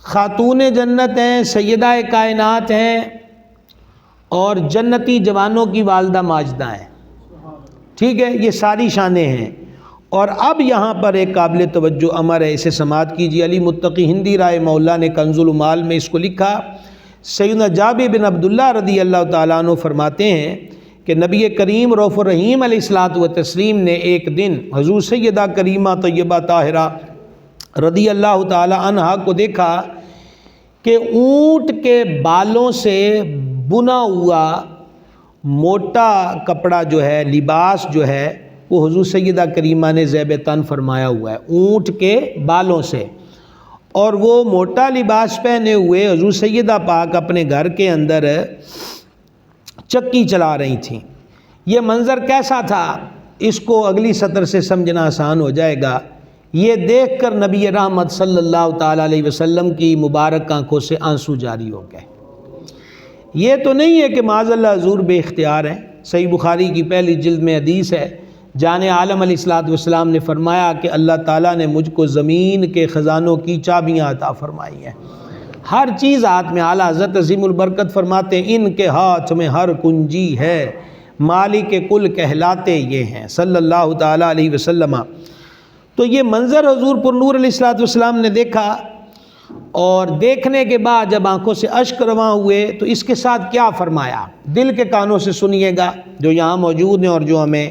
خاتون جنت ہیں، سیدہ کائنات ہیں اور جنتی جوانوں کی والدہ ماجدہ ہیں، ٹھیک ہے، یہ ساری شانیں ہیں۔ اور اب یہاں پر ایک قابل توجہ امر ہے، اسے سماعت کیجیے۔ علی متقی ہندی رائے مولا نے کنز المال میں اس کو لکھا۔ سیدنا جابر بن عبداللہ رضی اللہ تعالیٰ عنہ فرماتے ہیں کہ نبی کریم رؤوف الرحیم علیہ الصلوۃ والتسلیم نے ایک دن حضور سیدہ کریمہ طیبہ طاہرہ رضی اللہ تعالیٰ عنہا کو دیکھا کہ اونٹ کے بالوں سے بنا ہوا موٹا کپڑا جو ہے، لباس جو ہے، وہ حضور سیدہ کریمہ نے زیب تن فرمایا ہوا ہے اونٹ کے بالوں سے، اور وہ موٹا لباس پہنے ہوئے حضور سیدہ پاک اپنے گھر کے اندر چکی چلا رہی تھیں۔ یہ منظر کیسا تھا، اس کو اگلی سطر سے سمجھنا آسان ہو جائے گا۔ یہ دیکھ کر نبی رحمت صلی اللہ تعالیٰ علیہ وسلم کی مبارک آنکھوں سے آنسو جاری ہو گئے۔ یہ تو نہیں ہے کہ معاذ اللہ حضور بے اختیار ہیں، صحیح بخاری کی پہلی جلد میں حدیث ہے، جان عالم علیہ الصلوۃ والسلام نے فرمایا کہ اللہ تعالیٰ نے مجھ کو زمین کے خزانوں کی چابیاں عطا فرمائی ہیں، ہر چیز ہاتھ میں۔ اعلیٰ حضرت عظیم البرکت فرماتے ہیں ان کے ہاتھ میں ہر کنجی ہے، مالک کل کہلاتے یہ ہیں صلی اللہ تعالیٰ علیہ وسلم۔ تو یہ منظر حضور پر نور علیہ الصلوۃ والسلام نے دیکھا، اور دیکھنے کے بعد جب آنکھوں سے اشک رواں ہوئے تو اس کے ساتھ کیا فرمایا، دل کے کانوں سے سنیے گا جو یہاں موجود ہیں اور جو ہمیں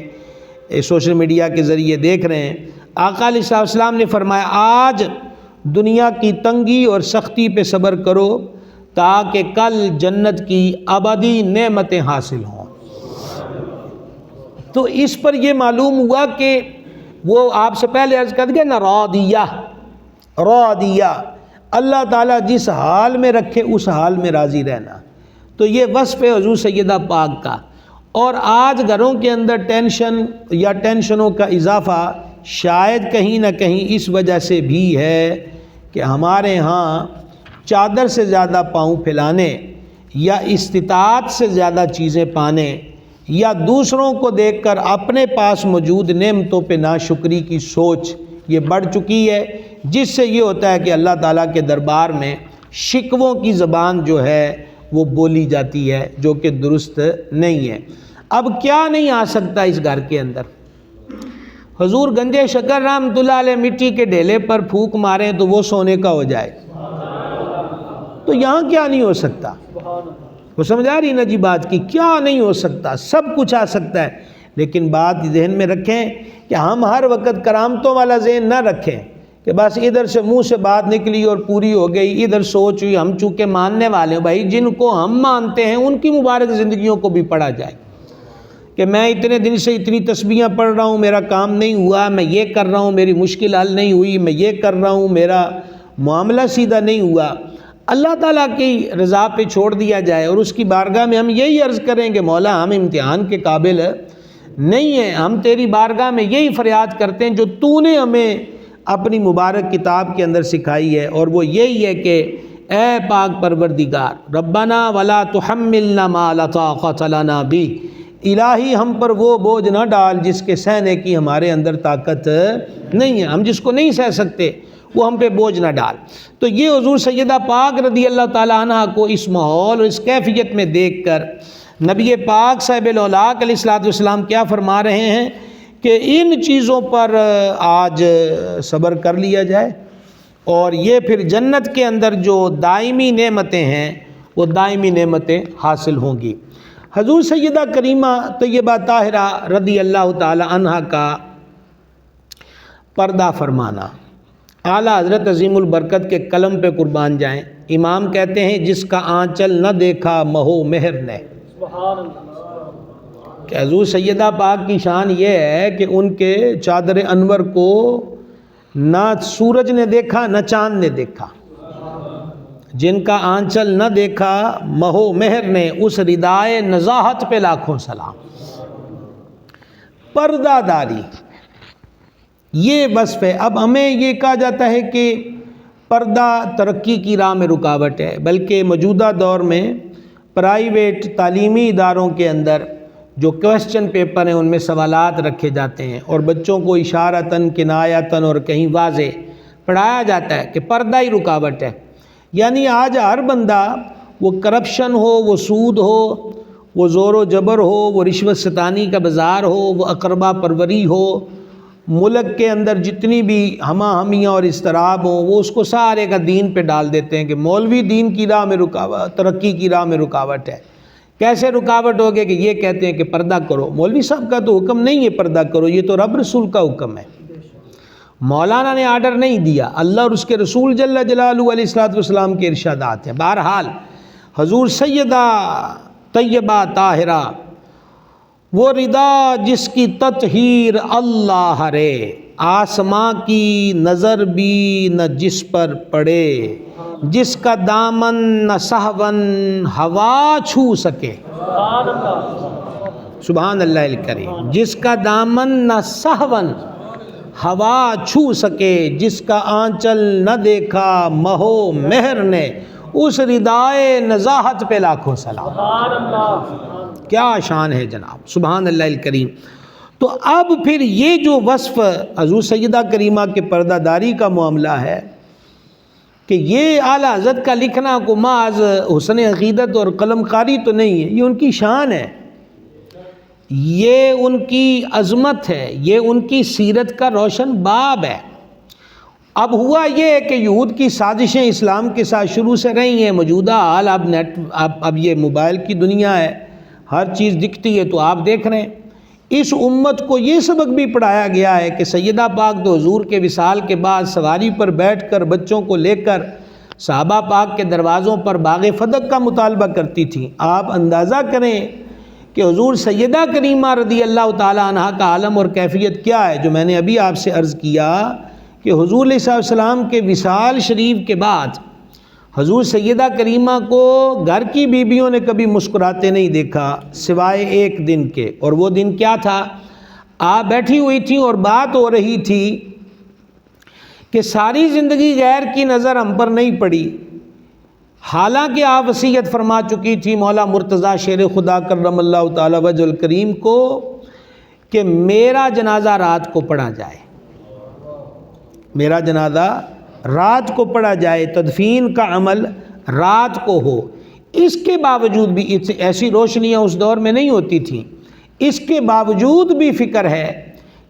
سوشل میڈیا کے ذریعے دیکھ رہے ہیں۔ آقا علیہ السلام نے فرمایا آج دنیا کی تنگی اور سختی پہ صبر کرو تاکہ کل جنت کی ابدی نعمتیں حاصل ہوں۔ تو اس پر یہ معلوم ہوا کہ وہ آپ سے پہلے عرض کر دیا نا، راضیہ، اللہ تعالیٰ جس حال میں رکھے اس حال میں راضی رہنا، تو یہ وصف ہے حضور سیدہ پاک کا۔ اور آج گھروں کے اندر ٹینشن یا ٹینشنوں کا اضافہ شاید کہیں نہ کہیں اس وجہ سے بھی ہے کہ ہمارے ہاں چادر سے زیادہ پاؤں پھیلانے یا استطاعت سے زیادہ چیزیں پانے یا دوسروں کو دیکھ کر اپنے پاس موجود نعمتوں پہ ناشکری کی سوچ یہ بڑھ چکی ہے، جس سے یہ ہوتا ہے کہ اللہ تعالیٰ کے دربار میں شکووں کی زبان جو ہے وہ بولی جاتی ہے، جو کہ درست نہیں ہے۔ اب کیا نہیں آ سکتا اس گھر کے اندر؟ حضور گنجے شکر رحمۃ اللہ علیہ مٹی کے ڈھیلے پر پھونک ماریں تو وہ سونے کا ہو جائے، تو یہاں کیا نہیں ہو سکتا؟ وہ سمجھ آ رہی نا جی بات کی، کیا نہیں ہو سکتا؟ سب کچھ آ سکتا ہے، لیکن بات ذہن میں رکھیں کہ ہم ہر وقت کرامتوں والا ذہن نہ رکھیں کہ بس ادھر سے منہ سے بات نکلی اور پوری ہو گئی، ادھر سوچ ہوئی، ہم چونکہ ماننے والے ہیں بھائی، جن کو ہم مانتے ہیں ان کی مبارک زندگیوں کو بھی پڑھا جائے۔ کہ میں اتنے دن سے اتنی تسبیحاں پڑھ رہا ہوں، میرا کام نہیں ہوا، میں یہ کر رہا ہوں، میری مشکل حل نہیں ہوئی، میں یہ کر رہا ہوں، میرا معاملہ سیدھا نہیں ہوا، اللہ تعالیٰ کی رضا پہ چھوڑ دیا جائے اور اس کی بارگاہ میں ہم یہی عرض کریں کہ مولا ہم امتحان کے قابل نہیں ہیں، ہم تیری بارگاہ میں یہی فریاد کرتے ہیں جو تو نے ہمیں اپنی مبارک کتاب کے اندر سکھائی ہے، اور وہ یہی ہے کہ اے پاک پروردگار ربنا ولا تحملنا ما لا طاقت لنا به، الہی ہم پر وہ بوجھ نہ ڈال جس کے سہنے کی ہمارے اندر طاقت نہیں ہے، ہم جس کو نہیں سہ سکتے وہ ہم پہ بوجھ نہ ڈال۔ تو یہ حضور سیدہ پاک رضی اللہ تعالیٰ عنہ کو اس ماحول اور اس کیفیت میں دیکھ کر نبی پاک صاحب الاولاق علیہ الصلوۃ والسلام کیا فرما رہے ہیں کہ ان چیزوں پر آج صبر کر لیا جائے، اور یہ پھر جنت کے اندر جو دائمی نعمتیں ہیں وہ دائمی نعمتیں حاصل ہوں گی۔ حضور سیدہ کریمہ طیبہ طاہرہ رضی اللہ تعالی عنہ کا پردہ فرمانا، اعلیٰ حضرت عظیم البرکت کے قلم پہ قربان جائیں، امام کہتے ہیں جس کا آنچل نہ دیکھا مہو مہر نے، کہ حضور سیدہ پاک کی شان یہ ہے کہ ان کے چادر انور کو نہ سورج نے دیکھا نہ چاند نے دیکھا، جن کا آنچل نہ دیکھا مہو مہر نے، اس ردائے نزاہت پہ لاکھوں سلام۔ پردہ داری یہ وصف ہے۔ اب ہمیں یہ کہا جاتا ہے کہ پردہ ترقی کی راہ میں رکاوٹ ہے، بلکہ موجودہ دور میں پرائیویٹ تعلیمی اداروں کے اندر جو کویسچن پیپر ہیں ان میں سوالات رکھے جاتے ہیں اور بچوں کو اشارتاً کنایتاً اور کہیں واضح پڑھایا جاتا ہے کہ پردہ ہی رکاوٹ ہے۔ یعنی آج ہر بندہ، وہ کرپشن ہو، وہ سود ہو، وہ زور و جبر ہو، وہ رشوت ستانی کا بازار ہو، وہ اقربا پروری ہو، ملک کے اندر جتنی بھی ہمہ ہمیاں اور اضطراب ہوں وہ اس کو سارے کا دین پہ ڈال دیتے ہیں کہ مولوی دین کی راہ میں رکاوٹ، ترقی کی راہ میں رکاوٹ ہے۔ کیسے رکاوٹ ہوگی کہ یہ کہتے ہیں کہ پردہ کرو، مولوی صاحب کا تو حکم نہیں ہے پردہ کرو، یہ تو رب رسول کا حکم ہے، مولانا نے آرڈر نہیں دیا، اللہ اور اس کے رسول جل جلالہ علیہ الصلوۃ والسلام کے ارشادات ہیں۔ بہرحال حضور سیدہ طیبہ طاہرہ وہ ردا جس کی تطہیر اللہ رے، آسماں کی نظر بھی نہ جس پر پڑے، جس کا دامن نہ سہون ہوا چھو سکے، سبحان اللہ الکریم، جس کا دامن نہ سہون ہوا چھو سکے، جس کا آنچل نہ دیکھا مہو مہر نے، اس ردائے نزاہت پہ لاکھوں سلام۔ کیا شان ہے جناب، سبحان اللہ الکریم۔ تو اب پھر یہ جو وصف حضور سیدہ کریمہ کے پردہ داری کا معاملہ ہے کہ یہ اعلیٰ حضرت کا لکھنا کو محض حسن عقیدت اور قلم کاری تو نہیں ہے، یہ ان کی شان ہے، یہ ان کی عظمت ہے، یہ ان کی سیرت کا روشن باب ہے۔ اب ہوا یہ ہے کہ یہود کی سازشیں اسلام کے ساتھ شروع سے رہی ہیں، موجودہ حال اب یہ موبائل کی دنیا ہے، ہر چیز دکھتی ہے تو آپ دیکھ رہے ہیں۔ اس امت کو یہ سبق بھی پڑھایا گیا ہے کہ سیدہ پاک تو حضور کے وصال کے بعد سواری پر بیٹھ کر بچوں کو لے کر صحابہ پاک کے دروازوں پر باغ فدق کا مطالبہ کرتی تھیں۔ آپ اندازہ کریں کہ حضور سیدہ کریمہ رضی اللہ تعالیٰ عنہ کا عالم اور کیفیت کیا ہے، جو میں نے ابھی آپ سے عرض کیا کہ حضور علیہ السلام کے وصال شریف کے بعد حضور سیدہ کریمہ کو گھر کی بیویوں نے کبھی مسکراتے نہیں دیکھا سوائے ایک دن کے، اور وہ دن کیا تھا؟ آپ بیٹھی ہوئی تھیں اور بات ہو رہی تھی کہ ساری زندگی غیر کی نظر ہم پر نہیں پڑی، حالانکہ آپ وصیت فرما چکی تھی مولا مرتضیٰ شیر خدا کرم اللہ تعالی وجہ الکریم کو کہ میرا جنازہ رات کو پڑھا جائے، میرا جنازہ رات کو پڑھا جائے، تدفین کا عمل رات کو ہو۔ اس کے باوجود بھی ایسی روشنیاں اس دور میں نہیں ہوتی تھیں، اس کے باوجود بھی فکر ہے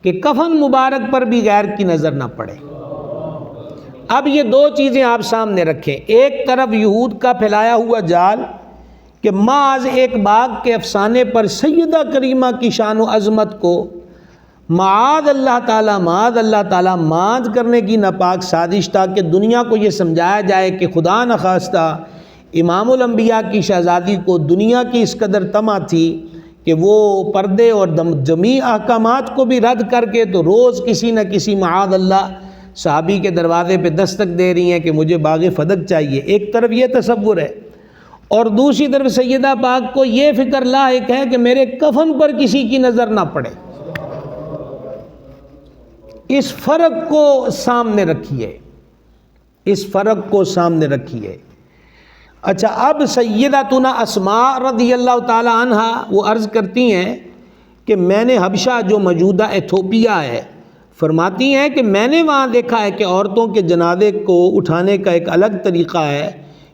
کہ کفن مبارک پر بھی غیر کی نظر نہ پڑے۔ اب یہ دو چیزیں آپ سامنے رکھیں، ایک طرف یہود کا پھیلایا ہوا جال کہ محض ایک باغ کے افسانے پر سیدہ کریمہ کی شان و عظمت کو معاذ اللہ تعالیٰ ماد کرنے کی ناپاک سازش، تاکہ دنیا کو یہ سمجھایا جائے کہ خدا نخواستہ امام الانبیاء کی شہزادی کو دنیا کی اس قدر طمع تھی کہ وہ پردے اور جمیع احکامات کو بھی رد کر کے تو روز کسی نہ کسی معاذ اللہ صحابی کے دروازے پہ دستک دے رہی ہیں کہ مجھے باغ فدق چاہیے. ایک طرف یہ تصور ہے اور دوسری طرف سیدہ پاک کو یہ فکر لاحق ہے کہ میرے کفن پر کسی کی نظر نہ پڑے. اس فرق کو سامنے رکھیے، اس فرق کو سامنے رکھیے. اچھا، اب سیدتنا اسماء رضی اللہ تعالی عنہ وہ عرض کرتی ہیں کہ میں نے حبشہ جو موجودہ ایتھوپیا ہے، فرماتی ہیں کہ میں نے وہاں دیکھا ہے کہ عورتوں کے جنازے کو اٹھانے کا ایک الگ طریقہ ہے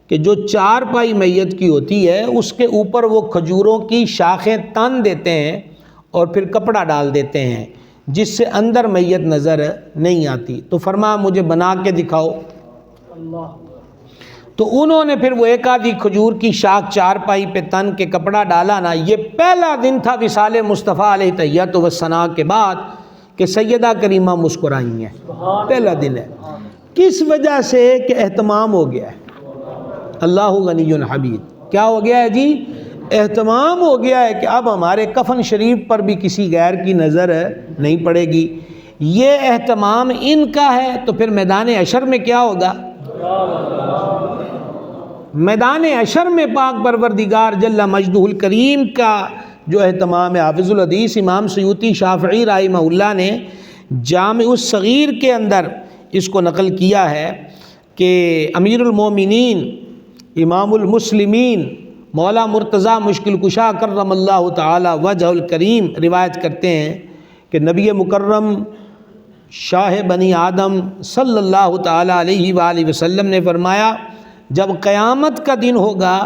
کہ جو 4 پائی میت کی ہوتی ہے اس کے اوپر وہ کھجوروں کی شاخیں تان دیتے ہیں اور پھر کپڑا ڈال دیتے ہیں جس سے اندر میت نظر نہیں آتی. تو فرمایا مجھے بنا کے دکھاؤ. تو انہوں نے پھر وہ ایک آدھی کھجور کی شاخ 4 پائی پہ تن کے کپڑا ڈالا نا. یہ پہلا دن تھا وصال مصطفیٰ علیہ تحیۃ و ثناء کے بعد کہ سیدہ کریمہ مسکرائی ہیں. پہلا دن ہے. کس وجہ سے؟ کہ اہتمام ہو گیا ہے. اللہ غنی حمید. کیا ہو گیا ہے جی؟ اہتمام ہو گیا ہے کہ اب ہمارے کفن شریف پر بھی کسی غیر کی نظر نہیں پڑے گی. یہ اہتمام ان کا ہے تو پھر میدان حشر میں کیا ہوگا؟ میدان حشر میں پاک پروردگار جل مجدہ الکریم کا جو اہتمام ہے. حافظ الحدیث امام سیوطی شافعی رحمہ اللہ نے جامع الصغیر کے اندر اس کو نقل کیا ہے کہ امیر المومنین امام المسلمین مولا مرتضیٰ مشکل کشا کرم اللہ تعالی وجہ الکریم روایت کرتے ہیں کہ نبی مکرم شاہ بنی آدم صلی اللہ تعالی علیہ وآلہ وسلم نے فرمایا جب قیامت کا دن ہوگا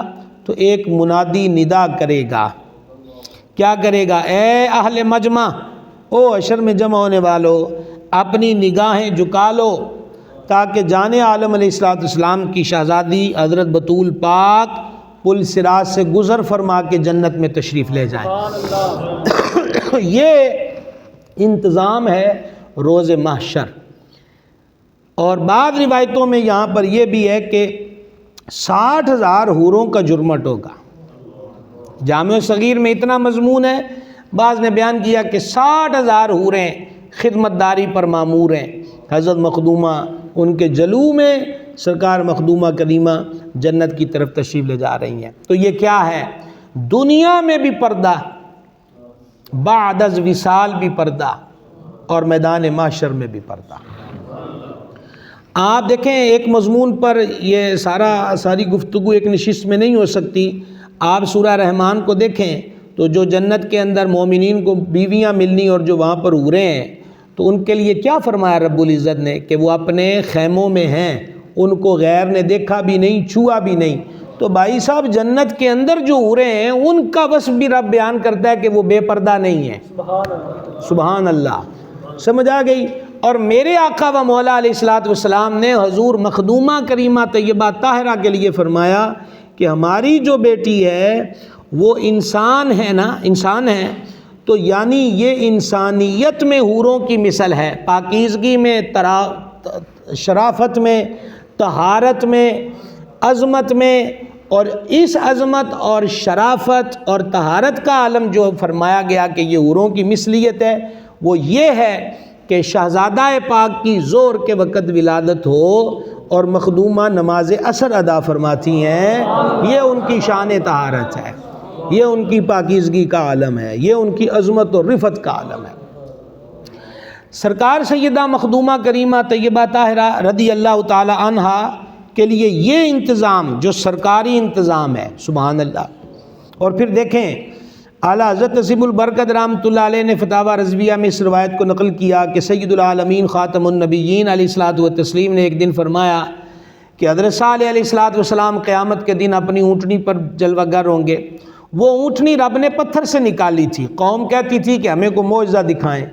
تو ایک منادی ندا کرے گا. کیا کرے گا؟ اے اہل مجمع، او حشر میں جمع ہونے والو، اپنی نگاہیں جھکا لو تاکہ جان عالم علیہ السلام کی شہزادی حضرت بطول پاک پل صراط سے گزر فرما کے جنت میں تشریف لے جائیں. یہ انتظام ہے روز محشر. اور بعض روایتوں میں یہاں پر یہ بھی ہے کہ 60,000 حوروں کا جرمٹ ہوگا. جامع صغیر میں اتنا مضمون ہے. بعض نے بیان کیا کہ 60,000 حوریں خدمت داری پر مامور ہیں. حضرت مخدومہ ان کے جلو میں سرکار مخدومہ کریمہ جنت کی طرف تشریف لے جا رہی ہیں. تو یہ کیا ہے؟ دنیا میں بھی پردہ، بعد از وصال بھی پردہ، اور میدان محشر میں بھی پردہ. آپ دیکھیں ایک مضمون پر یہ ساری گفتگو ایک نشست میں نہیں ہو سکتی. آپ سورہ رحمان کو دیکھیں تو جو جنت کے اندر مومنین کو بیویاں ملنی اور جو وہاں پر حوریں ہیں تو ان کے لیے کیا فرمایا رب العزت نے کہ وہ اپنے خیموں میں ہیں، ان کو غیر نے دیکھا بھی نہیں، چھوا بھی نہیں. تو بھائی صاحب جنت کے اندر جو حوریں ہیں ان کا وصف بھی رب بیان کرتا ہے کہ وہ بے پردہ نہیں ہیں. سبحان اللہ. سمجھ آ گئی؟ اور میرے آقا و مولا علیہ السلام نے حضور مخدومہ کریمہ طیبہ طاہرہ کے لیے فرمایا کہ ہماری جو بیٹی ہے وہ انسان ہے نا، انسان ہے تو یعنی یہ انسانیت میں حوروں کی مثل ہے، پاکیزگی میں، شرافت میں، طہارت میں، عظمت میں. اور اس عظمت اور شرافت اور طہارت کا عالم جو فرمایا گیا کہ یہ حوروں کی مثلیت ہے وہ یہ ہے کہ شہزادہ پاک کی زور کے وقت ولادت ہو اور مخدومہ نماز عصر ادا فرماتی ہیں. یہ ان کی شان طہارت ہے، یہ ان کی پاکیزگی کا عالم ہے، یہ ان کی عظمت اور رفت کا عالم ہے. سرکار سیدہ مخدومہ کریمہ طیبہ طاہرہ رضی اللہ تعالی عنہا کے لیے یہ انتظام جو سرکاری انتظام ہے، سبحان اللہ. اور پھر دیکھیں اعلیٰ حضرت نصیب البرکت رحمۃ اللہ علیہ نے فتاویٰ رضویہ میں اس روایت کو نقل کیا کہ سید العالمین خاتم النبیین علیہ الصلاۃ والتسلیم نے ایک دن فرمایا کہ حضرت صالح علیہ الصلاۃ والسلام قیامت کے دن اپنی اونٹنی پر جلوہ گر ہوں گے. وہ اونٹنی رب نے پتھر سے نکالی تھی. قوم کہتی تھی کہ ہمیں کو معجزہ دکھائیں،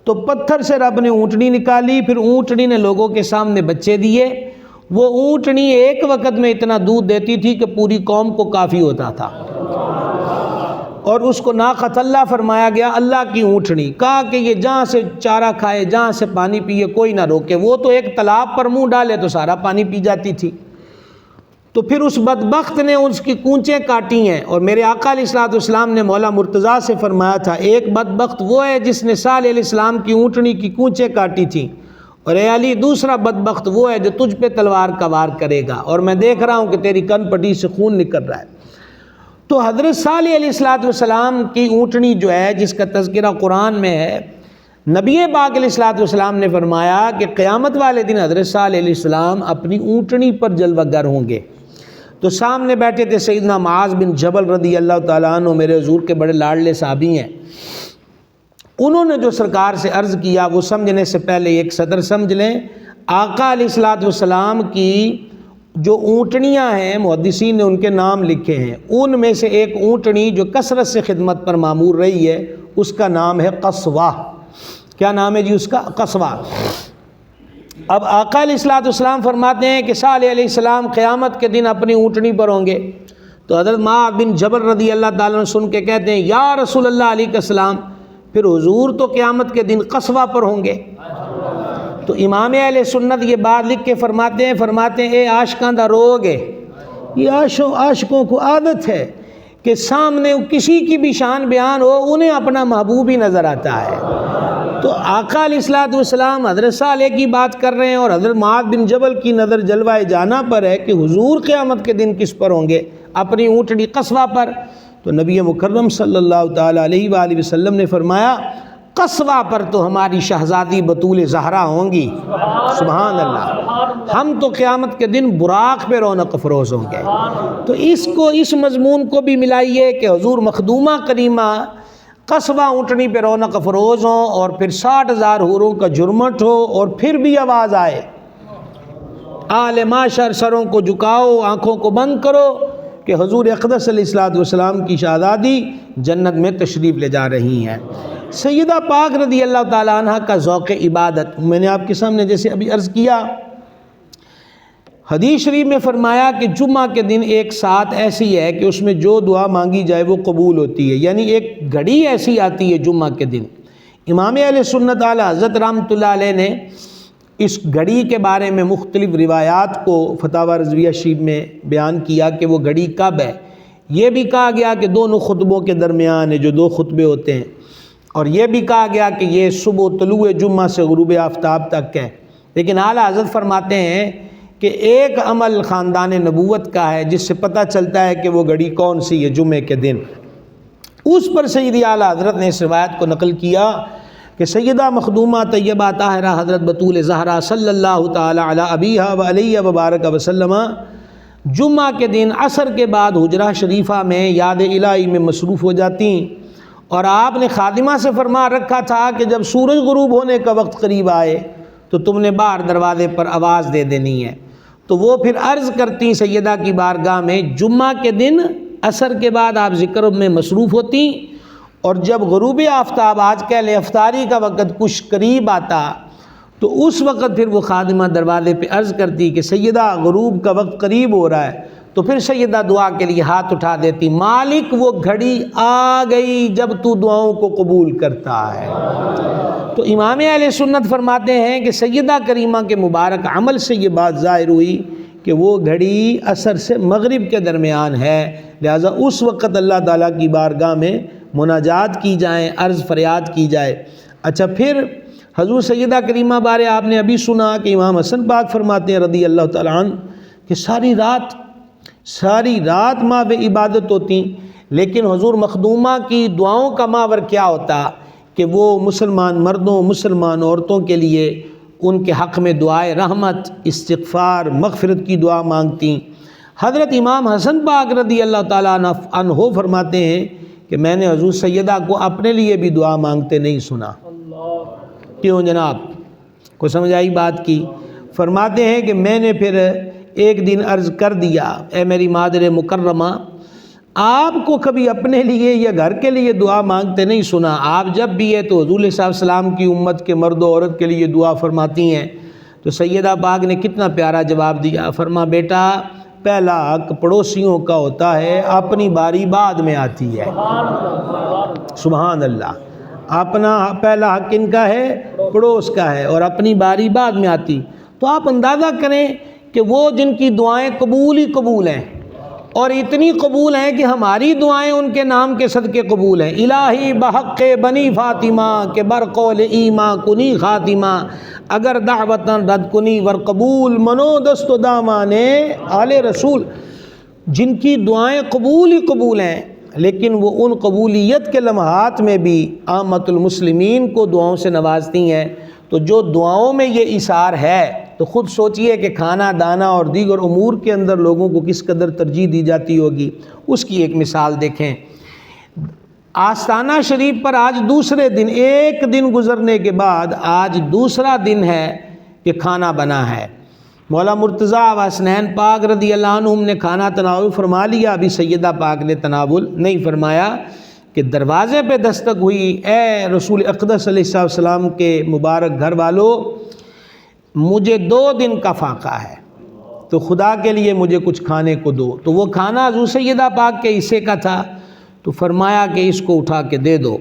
تو پتھر سے رب نے اونٹنی نکالی، پھر اونٹنی نے لوگوں کے سامنے بچے دیے. وہ اونٹنی ایک وقت میں اتنا دودھ دیتی تھی کہ پوری قوم کو کافی ہوتا تھا، اور اس کو ناقۃ اللہ فرمایا گیا، اللہ کی اونٹنی. کہا کہ یہ جہاں سے چارہ کھائے، جہاں سے پانی پیے، کوئی نہ روکے. وہ تو ایک تالاب پر منہ ڈالے تو سارا پانی پی جاتی تھی. تو پھر اس بدبخت نے اس کی کونچیں کاٹی ہیں، اور میرے آقا علیہ الصلوۃ والسلام نے مولا مرتضیٰ سے فرمایا تھا ایک بدبخت وہ ہے جس نے صالح علیہ السلام کی اونٹنی کی کونچیں کاٹی تھیں، اور اے علی دوسرا بدبخت وہ ہے جو تجھ پہ تلوار کا وار کرے گا، اور میں دیکھ رہا ہوں کہ تیری کن پٹی سے خون نکل رہا ہے۔ تو حضرت صالح علیہ الصلوۃ والسلام کی اونٹنی جو ہے، جس کا تذکرہ قرآن میں ہے، نبی پاک علیہ الصلوۃ والسلام نے فرمایا کہ قیامت والے دن حضرت صالح علیہ السلام اپنی اونٹنی پر جلوہ گر ہوں گے۔ تو سامنے بیٹھے تھے سیدنا معاذ بن جبل رضی اللہ تعالیٰ عنہ، میرے حضور کے بڑے لاڈلے صحابی ہیں۔ انہوں نے جو سرکار سے عرض کیا وہ سمجھنے سے پہلے ایک صدر سمجھ لیں۔ آقا علیہ الصلوۃ والسلام کی جو اونٹنیاں ہیں، محدثین نے ان کے نام لکھے ہیں، ان میں سے ایک اونٹنی جو کثرت سے خدمت پر معمور رہی ہے اس کا نام ہے قصوہ۔ کیا نام ہے جی اس کا؟ قصوہ۔ اب آقا علیہ الصلوۃ والسلام فرماتے ہیں کہ صالح علیہ السلام قیامت کے دن اپنی اونٹنی پر ہوں گے۔ تو حضرت معاذ بن جبل رضی اللہ تعالیٰ عنہ سن کے کہتے ہیں یا رسول اللہ علیہ السلام، پھر حضور تو قیامت کے دن قصوہ پر ہوں گے۔ تو امام اہل سنت یہ بات لکھ کے فرماتے ہیں اے عاشقاں دا روگ ہے، یہ عاشقوں کو عادت ہے کہ سامنے کسی کی بھی شان بیان ہو انہیں اپنا محبوب ہی نظر آتا ہے۔ تو آقا علیہ الصلوۃ والسلام حضرت صالح کی بات کر رہے ہیں، اور حضرت معاذ بن جبل کی نظر جلوہ جانا پر ہے کہ حضور قیامت کے دن کس پر ہوں گے؟ اپنی اونٹنی قصوہ پر۔ تو نبی مکرم صلی اللہ تعالیٰ علیہ وآلہ وسلم نے فرمایا قصوہ پر تو ہماری شہزادی بطول زہرا ہوں گی۔ سبحان اللہ۔ ہم تو قیامت کے دن براق پہ رونق افروز ہوں گے۔ تو اس مضمون کو بھی ملائیے کہ حضور مخدومہ کریمہ قصوہ اونٹنی پہ رونق افروز ہوں، اور پھر 60,000 حوروں کا جرمٹ ہو، اور پھر بھی آواز آئے آل معاشر سروں کو جھکاؤ، آنکھوں کو بند کرو کہ حضور اقدس علیہ الصلوۃ والسلام کی شہزادی جنت میں تشریف لے جا رہی ہیں۔ سیدہ پاک رضی اللہ تعالیٰ عنہ کا ذوق عبادت میں نے آپ کے سامنے جیسے ابھی عرض کیا، حدیث شریف میں فرمایا کہ جمعہ کے دن ایک ساتھ ایسی ہے کہ اس میں جو دعا مانگی جائے وہ قبول ہوتی ہے، یعنی ایک گھڑی ایسی آتی ہے جمعہ کے دن۔ امام اہل سنت اعلیٰ حضرت رحمۃ اللہ علیہ نے اس گھڑی کے بارے میں مختلف روایات کو فتاوی رضویہ شریف میں بیان کیا کہ وہ گھڑی کب ہے۔ یہ بھی کہا گیا کہ دونوں خطبوں کے درمیان ہے، جو 2 خطبے ہوتے ہیں، اور یہ بھی کہا گیا کہ یہ صبح طلوع جمعہ سے غروب آفتاب تک ہے۔ لیکن اعلیٰ حضرت فرماتے ہیں کہ ایک عمل خاندان نبوت کا ہے جس سے پتہ چلتا ہے کہ وہ گھڑی کون سی ہے جمعے کے دن۔ اس پر سیدی اعلیٰ حضرت نے اس روایت کو نقل کیا کہ سیدہ مخدومہ طیبہ طاہرہ حضرت بطول زہرا صلی اللہ تعالی علی ابیہا و علیہ وبارک وسلم جمعہ کے دن عصر کے بعد حجرہ شریفہ میں یاد الہی میں مصروف ہو جاتی، اور آپ نے خادمہ سے فرما رکھا تھا کہ جب سورج غروب ہونے کا وقت قریب آئے تو تم نے باہر دروازے پر آواز دے دینی ہے۔ تو وہ پھر عرض کرتی سیدہ کی بارگاہ میں، جمعہ کے دن عصر کے بعد آپ ذکر میں مصروف ہوتی، اور جب غروب آفتاب آج کہہ لیں افطاری کا وقت کچھ قریب آتا تو اس وقت پھر وہ خادمہ دروازے پہ عرض کرتی کہ سیدہ غروب کا وقت قریب ہو رہا ہے، تو پھر سیدہ دعا کے لیے ہاتھ اٹھا دیتی، مالک وہ گھڑی آ گئی جب تو دعاؤں کو قبول کرتا ہے۔ تو امام اہل سنت فرماتے ہیں کہ سیدہ کریمہ کے مبارک عمل سے یہ بات ظاہر ہوئی کہ وہ گھڑی عصر سے مغرب کے درمیان ہے، لہٰذا اس وقت اللہ تعالیٰ کی بارگاہ میں مناجات کی جائیں، عرض فریاد کی جائے۔ اچھا، پھر حضور سیدہ کریمہ بارے آپ نے ابھی سنا کہ امام حسن پاک فرماتے ہیں رضی اللہ تعالیٰ عنہ کہ ساری رات ماہ عبادت ہوتی، لیکن حضور مخدومہ کی دعاؤں کا ماور کیا ہوتا کہ وہ مسلمان مردوں مسلمان عورتوں کے لیے ان کے حق میں دعائے رحمت، استغفار، مغفرت کی دعا مانگتی۔ حضرت امام حسن پاک رضی اللہ تعالیٰ عنہ فرماتے ہیں کہ میں نے حضور سیدہ کو اپنے لیے بھی دعا مانگتے نہیں سنا۔ کیوں جناب؟ کو سمجھ آئی بات کی؟ فرماتے ہیں کہ میں نے پھر ایک دن عرض کر دیا، اے میری مادر مکرمہ، آپ کو کبھی اپنے لیے یا گھر کے لیے دعا مانگتے نہیں سنا، آپ جب بھی ہے تو حضور صلی اللہ علیہ وسلم کی امت کے مرد و عورت کے لیے دعا فرماتی ہیں۔ تو سیدہ پاک نے کتنا پیارا جواب دیا، فرما بیٹا پہلا حق پڑوسیوں کا ہوتا ہے، اپنی باری بعد میں آتی ہے۔ سبحان اللہ، اپنا پہلا حق ان کا ہے، پڑوس کا ہے، اور اپنی باری بعد میں آتی۔ تو آپ اندازہ کریں کہ وہ جن کی دعائیں قبول ہی قبول ہیں، اور اتنی قبول ہیں کہ ہماری دعائیں ان کے نام کے صدقے قبول ہیں۔ الہی بحق بنی فاطمہ کہ برقول ایماں کنی خاتمہ، اگر دعوتاً رد کنی ور قبول منو دست و دامانے آل رسول۔ جن کی دعائیں قبول ہی قبول ہیں، لیکن وہ ان قبولیت کے لمحات میں بھی عامت المسلمین کو دعاؤں سے نوازتی ہیں۔ تو جو دعاؤں میں یہ اثار ہے تو خود سوچئے کہ کھانا دانا اور دیگر امور کے اندر لوگوں کو کس قدر ترجیح دی جاتی ہوگی۔ اس کی ایک مثال دیکھیں، آستانہ شریف پر آج دوسرے دن، ایک دن گزرنے کے بعد آج دوسرا دن ہے کہ کھانا بنا ہے۔ مولا مرتضیٰ و حسنین پاک رضی اللہ عنہم نے کھانا تناول فرما لیا، ابھی سیدہ پاک نے تناول نہیں فرمایا کہ دروازے پہ دستک ہوئی، اے رسول اقدس علیہ السلام کے مبارک گھر والوں، مجھے 2 دن کا فاقہ ہے، تو خدا کے لیے مجھے کچھ کھانے کو دو۔ تو وہ کھانا حضور سیدہ پاک کے حصے کا تھا، تو فرمایا کہ اس کو اٹھا کے دے دو۔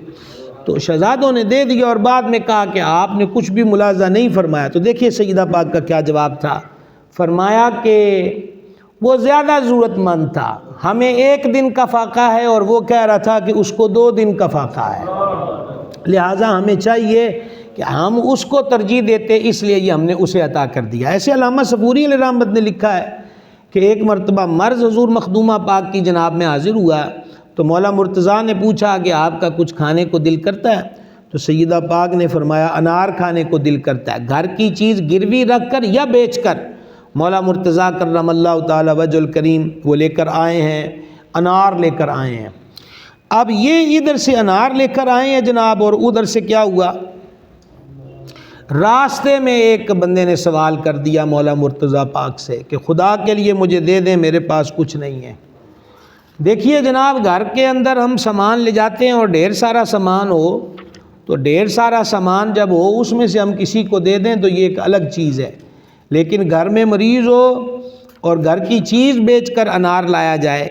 تو شہزادوں نے دے دیا، اور بعد میں کہا کہ آپ نے کچھ بھی ملاحظہ نہیں فرمایا۔ تو دیکھیے سیدہ پاک کا کیا جواب تھا، فرمایا کہ وہ زیادہ ضرورت مند تھا، ہمیں 1 دن کا فاقہ ہے اور وہ کہہ رہا تھا کہ اس کو 2 دن کا فاقہ ہے، لہٰذا ہمیں چاہیے کہ ہم اس کو ترجیح دیتے، اس لیے یہ ہم نے اسے عطا کر دیا۔ ایسے علامہ صفوری علیہ رحمت نے لکھا ہے کہ ایک مرتبہ مرض حضور مخدومہ پاک کی جناب میں حاضر ہوا، تو مولا مرتضیٰ نے پوچھا کہ آپ کا کچھ کھانے کو دل کرتا ہے؟ تو سیدہ پاک نے فرمایا انار کھانے کو دل کرتا ہے۔ گھر کی چیز گروی رکھ کر یا بیچ کر مولا مرتضیٰ کرم اللہ تعالی وجہ الکریم وہ لے کر آئے ہیں، انار لے کر آئے ہیں۔ اب یہ ادھر سے انار لے کر آئے ہیں جناب، اور ادھر سے کیا ہوا، راستے میں ایک بندے نے سوال کر دیا مولا مرتضیٰ پاک سے کہ خدا کے لیے مجھے دے دیں، میرے پاس کچھ نہیں ہے۔ دیکھیے جناب، گھر کے اندر ہم سامان لے جاتے ہیں اور ڈھیر سارا سامان ہو، تو ڈھیر سارا سامان جب ہو اس میں سے ہم کسی کو دے دیں تو یہ ایک الگ چیز ہے، لیکن گھر میں مریض ہو اور گھر کی چیز بیچ کر انار لایا جائے،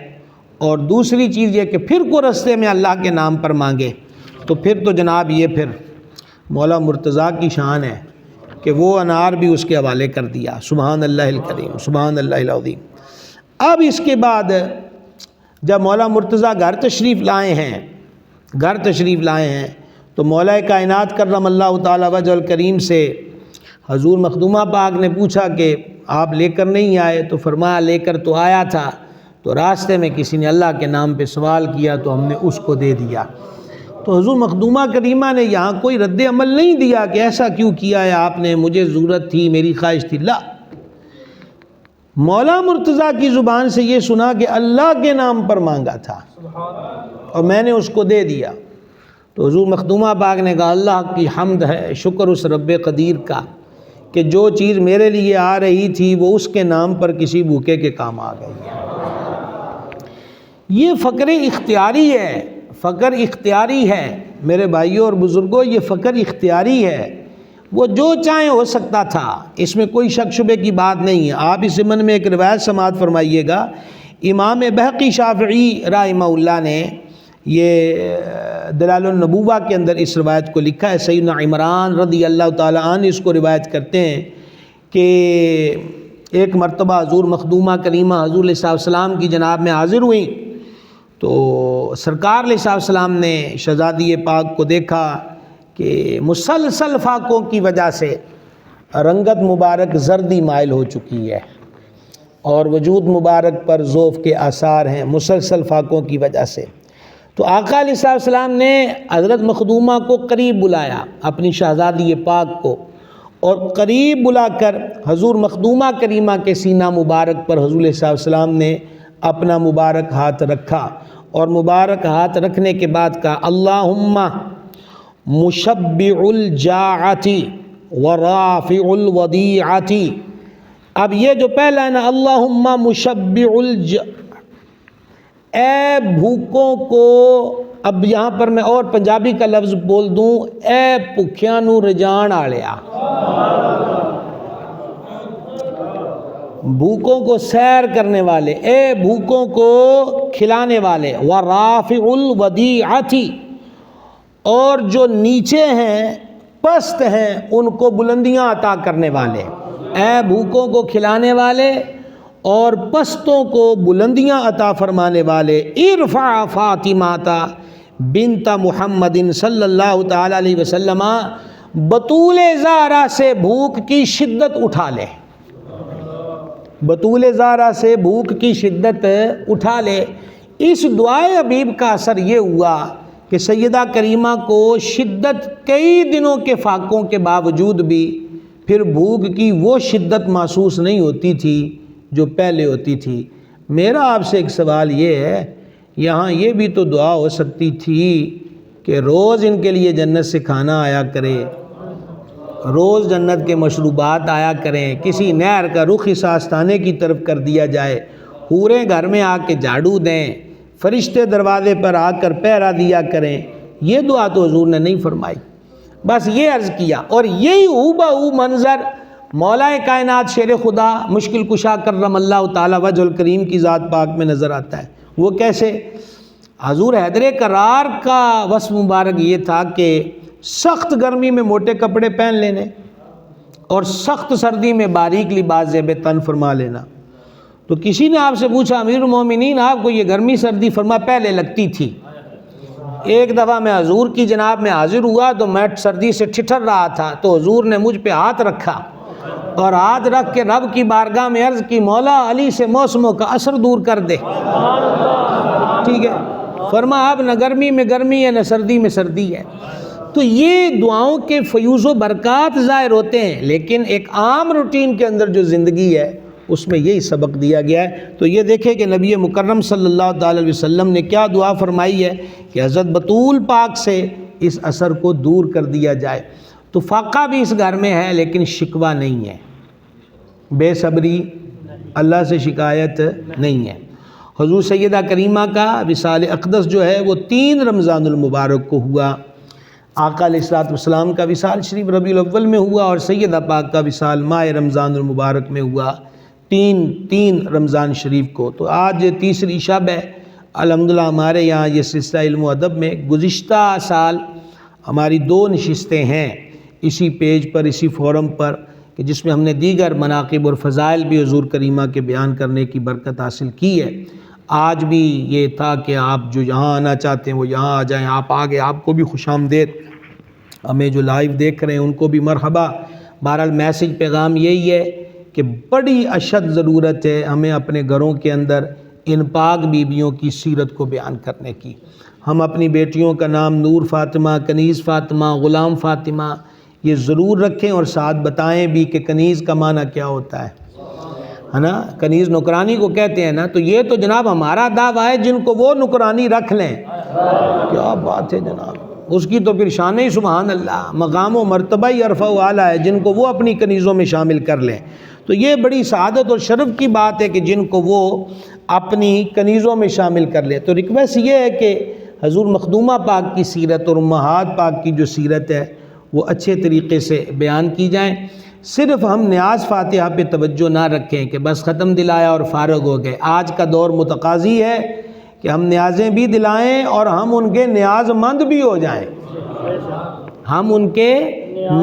اور دوسری چیز یہ کہ پھر کو رستے میں اللہ کے نام پر مانگے، تو پھر تو جناب یہ پھر مولا مرتضیٰ کی شان ہے کہ وہ انار بھی اس کے حوالے کر دیا۔ سبحان اللہ الکریم، سبحان اللہ العظیم۔ اب اس کے بعد جب مولا مرتضیٰ گھر تشریف لائے ہیں تو مولا کائنات کرم اللہ تعالی وجہ الکریم سے حضور مخدومہ پاک نے پوچھا کہ آپ لے کر نہیں آئے؟ تو فرمایا لے کر تو آیا تھا، تو راستے میں کسی نے اللہ کے نام پہ سوال کیا تو ہم نے اس کو دے دیا۔ تو حضور مخدومہ کریمہ نے یہاں کوئی رد عمل نہیں دیا کہ ایسا کیوں کیا ہے آپ نے، مجھے ضرورت تھی، میری خواہش تھی، لا، مولا مرتضیٰ کی زبان سے یہ سنا کہ اللہ کے نام پر مانگا تھا اور میں نے اس کو دے دیا۔ تو حضور مخدومہ پاک نے کہا اللہ کی حمد ہے، شکر اس رب قدیر کا کہ جو چیز میرے لیے آ رہی تھی وہ اس کے نام پر کسی بھوکے کے کام آ گئی ہے۔ یہ فقر اختیاری ہے، فقر اختیاری ہے میرے بھائیوں اور بزرگوں، یہ فقر اختیاری ہے، وہ جو چاہیں ہو سکتا تھا، اس میں کوئی شک شبے کی بات نہیں ہے۔ آپ اس ضمن میں ایک روایت سماعت فرمائیے گا، امام بہقی شافعی رحمہ اللہ نے یہ دلال النبوہ کے اندر اس روایت کو لکھا ہے۔ سیدنا عمران رضی اللہ تعالی عنہ اس کو روایت کرتے ہیں کہ ایک مرتبہ حضور مخدومہ کریمہ حضور علیہ السلام کی جناب میں حاضر ہوئیں، تو سرکار علیہ السلام نے شہزادی پاک کو دیکھا کہ مسلسل فاقوں کی وجہ سے رنگت مبارک زردی مائل ہو چکی ہے اور وجود مبارک پر ذوف کے آثار ہیں مسلسل فاقوں کی وجہ سے۔ تو آقا علیہ السلام نے حضرت مخدومہ کو قریب بلایا، اپنی شہزادی پاک کو، اور قریب بلا کر حضور مخدومہ کریمہ کے سینہ مبارک پر حضور علیہ السلام نے اپنا مبارک ہاتھ رکھا، اور مبارک ہاتھ رکھنے کے بعد کہا اللہم مشبع الجاعتی ورافع الودیعتی۔ اب یہ جو پہلا ہے نا، اللہم مشبع اے بھوکوں کو، اب یہاں پر میں اور پنجابی کا لفظ بول دوں، اے بھکھیاں نو رجان آلیا، بھوکوں کو سیر کرنے والے، اے بھوکوں کو کھلانے والے، ورافع الودیعتی، اور جو نیچے ہیں پست ہیں ان کو بلندیاں عطا کرنے والے۔ اے بھوکوں کو کھلانے والے اور پستوں کو بلندیاں عطا فرمانے والے، ارفع فاطمہ بنت محمد صلی اللہ تعالی علیہ وسلم، بطول زہرا سے بھوک کی شدت اٹھا لے، بطول زہرا سے بھوک کی شدت اٹھا لے۔ اس دعائے حبیب کا اثر یہ ہوا کہ سیدہ کریمہ کو شدت کئی دنوں کے فاقوں کے باوجود بھی پھر بھوک کی وہ شدت محسوس نہیں ہوتی تھی جو پہلے ہوتی تھی۔ میرا آپ سے ایک سوال یہ ہے، یہاں یہ بھی تو دعا ہو سکتی تھی کہ روز ان کے لیے جنت سے کھانا آیا کرے، روز جنت کے مشروبات آیا کریں، کسی نہر کا رخ اس آستانے کی طرف کر دیا جائے، حوریں گھر میں آ کے جھاڑو دیں، فرشتے دروازے پر آ کر پہرا دیا کریں۔ یہ دعا تو حضور نے نہیں فرمائی، بس یہ عرض کیا۔ اور یہی ہو منظر مولا کائنات شیر خدا مشکل کشا کرم اللہ تعالی وجہ الکریم کی ذات پاک میں نظر آتا ہے۔ وہ کیسے؟ حضور حیدر کرار کا وصف مبارک یہ تھا کہ سخت گرمی میں موٹے کپڑے پہن لینے اور سخت سردی میں باریک لباس زیب تن فرما لینا۔ تو کسی نے آپ سے پوچھا امیر المومنین آپ کو یہ گرمی سردی فرما پہلے لگتی تھی؟ ایک دفعہ میں حضور کی جناب میں حاضر ہوا تو میں سردی سے ٹھٹر رہا تھا، تو حضور نے مجھ پہ ہاتھ رکھا اور ہاتھ رکھ کے رب کی بارگاہ میں عرض کی مولا علی سے موسموں کا اثر دور کر دے، ٹھیک ہے؟ فرما اب نہ گرمی میں گرمی ہے نہ سردی میں سردی ہے۔ تو یہ دعاؤں کے فیوز و برکات ظاہر ہوتے ہیں، لیکن ایک عام روٹین کے اندر جو زندگی ہے اس میں یہی سبق دیا گیا ہے۔ تو یہ دیکھیں کہ نبی مکرم صلی اللہ تعالی علیہ وسلم نے کیا دعا فرمائی ہے کہ حضرت بطول پاک سے اس اثر کو دور کر دیا جائے۔ تو فاقہ بھی اس گھر میں ہے لیکن شکوہ نہیں ہے، بے صبری، اللہ سے شکایت نہیں ہے۔ حضور سیدہ کریمہ کا وصال اقدس جو ہے وہ 3 رمضان المبارک کو ہوا، آقا علیہ السلام کا وصال شریف ربیع الاول میں ہوا اور سیدہ پاک کا وصال ماہ رمضان المبارک میں ہوا، تین رمضان شریف کو۔ تو آج تیسری شب ہے۔ الحمدللہ ہمارے یہاں یہ سلسلہ علم و ادب میں گزشتہ سال ہماری 2 نشستیں ہیں اسی پیج پر، اسی فورم پر، کہ جس میں ہم نے دیگر مناقب اور فضائل بھی حضور کریمہ کے بیان کرنے کی برکت حاصل کی ہے۔ آج بھی یہ تھا کہ آپ جو یہاں آنا چاہتے ہیں وہ یہاں آ جائیں، آپ آگے، آپ کو بھی خوش آمدید، ہمیں جو لائیو دیکھ رہے ہیں ان کو بھی مرحبا۔ بہرحال میسج پیغام یہی ہے کہ بڑی اشد ضرورت ہے ہمیں اپنے گھروں کے اندر ان پاک بیویوں کی سیرت کو بیان کرنے کی۔ ہم اپنی بیٹیوں کا نام نور فاطمہ، کنیز فاطمہ، غلام فاطمہ یہ ضرور رکھیں، اور ساتھ بتائیں بھی کہ کنیز کا معنی کیا ہوتا ہے نا؟ کنیز نکرانی کو کہتے ہیں نا۔ تو یہ تو جناب ہمارا دعویٰ ہے جن کو وہ نکرانی رکھ لیں، کیا بات ہے جناب، اس کی تو پھر شان ہی سبحان اللہ، مقام و مرتبہ ہی عرفہ و اعلیٰ ہے جن کو وہ اپنی کنیزوں میں شامل کر لیں۔ تو یہ بڑی سعادت اور شرف کی بات ہے کہ جن کو وہ اپنی کنیزوں میں شامل کر لے۔ تو ریکویسٹ یہ ہے کہ حضور مخدومہ پاک کی سیرت اور امہات پاک کی جو سیرت ہے وہ اچھے طریقے سے بیان کی جائیں۔ صرف ہم نیاز فاتحہ پہ توجہ نہ رکھیں کہ بس ختم دلایا اور فارغ ہو گئے۔ آج کا دور متقاضی ہے کہ ہم نیازیں بھی دلائیں اور ہم ان کے نیاز مند بھی ہو جائیں، ہم ان کے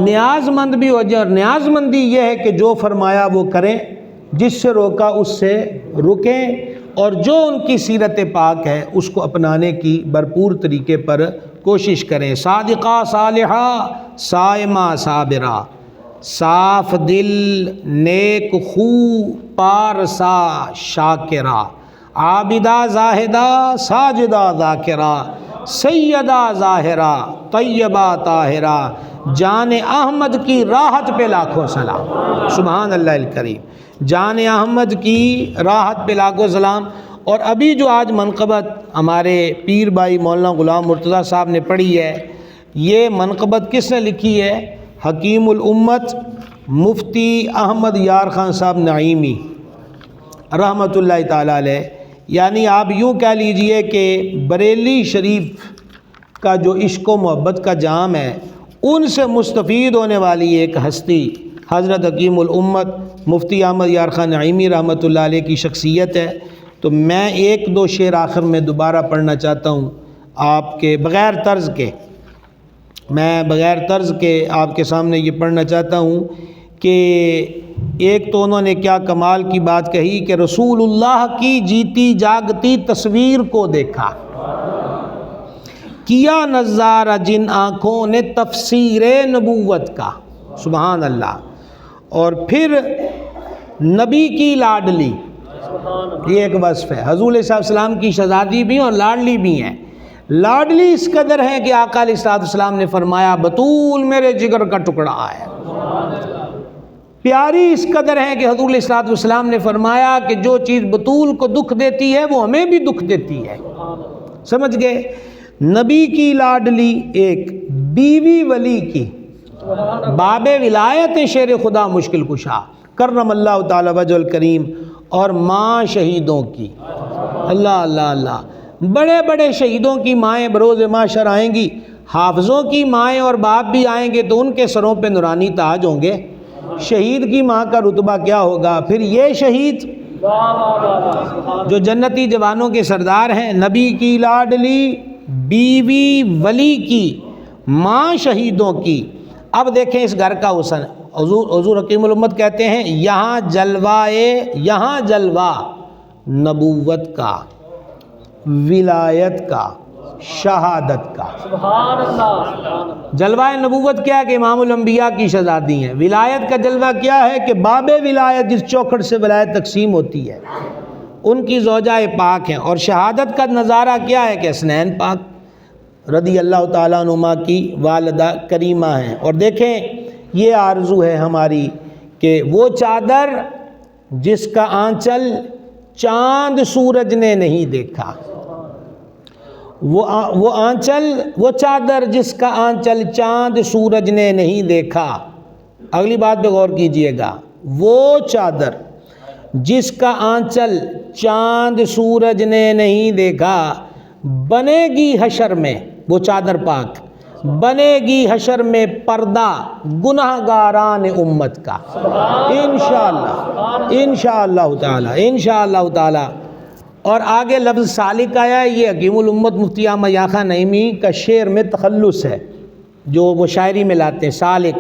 نیاز مند بھی ہو جائیں۔ اور نیاز مندی یہ ہے کہ جو فرمایا وہ کریں، جس سے روکا اس سے رکیں، اور جو ان کی سیرت پاک ہے اس کو اپنانے کی بھرپور طریقے پر کوشش کریں۔ صادقہ صالحہ صائمہ صابرہ، صاف دل نیک خو پارسا شاکرہ، عابدہ زاہدہ ساجدہ ذاکرہ، سیدہ ظاہرہ طیبہ طاہرہ، جان احمد کی راحت پہ لاکھوں سلام، سبحان اللہ الکریم، جان احمد کی راحت پہ لاکھوں سلام۔ اور ابھی جو آج منقبت ہمارے پیر بھائی مولانا غلام مرتضیٰ صاحب نے پڑھی ہے، یہ منقبت کس نے لکھی ہے؟ حکیم الامت مفتی احمد یار خان صاحب نعیمی رحمۃ اللہ تعالیٰ علیہ۔ یعنی آپ یوں کہہ لیجئے کہ بریلی شریف کا جو عشق و محبت کا جام ہے ان سے مستفید ہونے والی ایک ہستی حضرت حکیم الامت مفتی احمد یار خان نعیمی رحمۃ اللہ علیہ کی شخصیت ہے۔ تو میں 1-2 شعر آخر میں دوبارہ پڑھنا چاہتا ہوں آپ کے بغیر طرز کے، میں بغیر طرز کے آپ کے سامنے یہ پڑھنا چاہتا ہوں کہ ایک تو انہوں نے کیا کمال کی بات کہی کہ رسول اللہ کی جیتی جاگتی تصویر کو دیکھا، کیا نظارہ جن آنکھوں نے تفسیر نبوت کا، سبحان اللہ، اور پھر نبی کی لاڈلی، یہ ایک وصف ہے، حضور علیہ السلام کی شہزادی بھی اور لاڈلی بھی ہیں۔ لاڈلی اس قدر ہے کہ آقا علیہ السلام نے فرمایا بطول میرے جگر کا ٹکڑا ہے۔ پیاری اس قدر ہے کہ حضور علیہ السلام نے فرمایا کہ جو چیز بطول کو دکھ دیتی ہے وہ ہمیں بھی دکھ دیتی ہے، سمجھ گئے؟ نبی کی لاڈلی ایک، بیوی ولی کی، باب ولایت شیر خدا مشکل کشا کرم اللہ تعالی وجہ الکریم، اور ماں شہیدوں کی، اللہ اللہ اللہ، بڑے بڑے شہیدوں کی مائیں بروز محشر آئیں گی، حافظوں کی مائیں اور باپ بھی آئیں گے تو ان کے سروں پہ نورانی تاج ہوں گے، شہید کی ماں کا رتبہ کیا ہوگا؟ پھر یہ شہید جو جنتی جوانوں کے سردار ہیں، نبی کی لاڈلی، بیوی ولی کی، ماں شہیدوں کی۔ اب دیکھیں اس گھر کا حسن، حضور حکیم الامت کہتے ہیں یہاں جلوہ نبوت کا، ولایت کا، شہادت کا، سبحان اللہ۔ جلوہ نبوت کیا ہے کہ امام الانبیاء کی شہزادی ہیں، ولایت کا جلوہ کیا ہے کہ باب ولایت جس چوکھٹ سے ولایت تقسیم ہوتی ہے ان کی زوجہ پاک ہیں، اور شہادت کا نظارہ کیا ہے کہ حسنین پاک رضی اللہ تعالیٰ عنہما کی والدہ کریمہ ہیں۔ اور دیکھیں یہ آرزو ہے ہماری کہ وہ چادر جس کا آنچل چاند سورج نے نہیں دیکھا، وہ چادر جس کا آنچل چاند سورج نے نہیں دیکھا، اگلی بات پہ غور کیجئے گا، وہ چادر جس کا آنچل چاند سورج نے نہیں دیکھا بنے گی حشر میں، وہ چادر پاک بنے گی حشر میں پردہ گناہگاران امت کا، انشاءاللہ تعالی، انشاءاللہ تعالی۔ اور آگے لفظ سالک آیا ہے، یہ حکیم الامت مفتی احمد یاخا نعیمی کا شعر میں تخلص ہے جو وہ شاعری میں لاتے ہیں۔ سالک،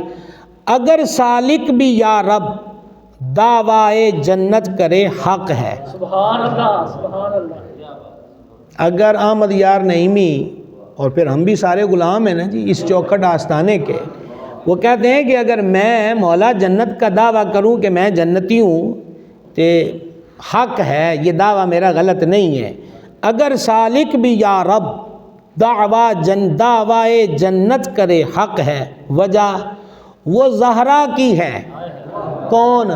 اگر سالک بھی یا رب دعوائے جنت کرے حق ہے، سبحان اللہ، سبحان اللہ۔ اگر احمد یار نعیمی، اور پھر ہم بھی سارے غلام ہیں نا جی اس چوکھٹ آستانے کے، وہ کہتے ہیں کہ اگر میں مولا جنت کا دعویٰ کروں کہ میں جنتی ہوں تو حق ہے، یہ دعویٰ میرا غلط نہیں ہے۔ اگر سالک بھی یا رب دعوائے جنت کرے حق ہے، وجہ وہ زہرا کی ہے، کون؟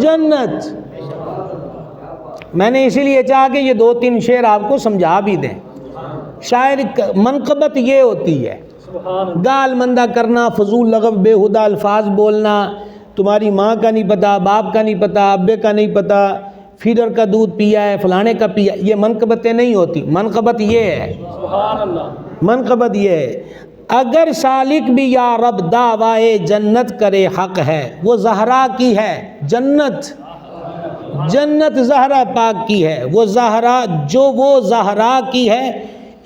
جنت۔ میں نے اسی لیے چاہا کہ یہ دو تین شعر آپ کو سمجھا بھی دیں۔ شاعر منقبت یہ ہوتی ہے، گال مندہ کرنا، فضول لغو بےہودہ الفاظ بولنا، تمہاری ماں کا نہیں پتہ، باپ کا نہیں پتہ، ابے کا نہیں پتہ، فیڈر کا دودھ پیا ہے، فلانے کا پیا، یہ منقبتیں نہیں ہوتی۔ منقبت یہ ہے، سبحان اللہ، منقبت یہ ہے، اگر سالک بھی یا رب دعوائے جنت کرے حق ہے، وہ زہرا کی ہے، جنت، جنت زہرا پاک کی ہے، وہ زہرا، جو وہ زہرا کی ہے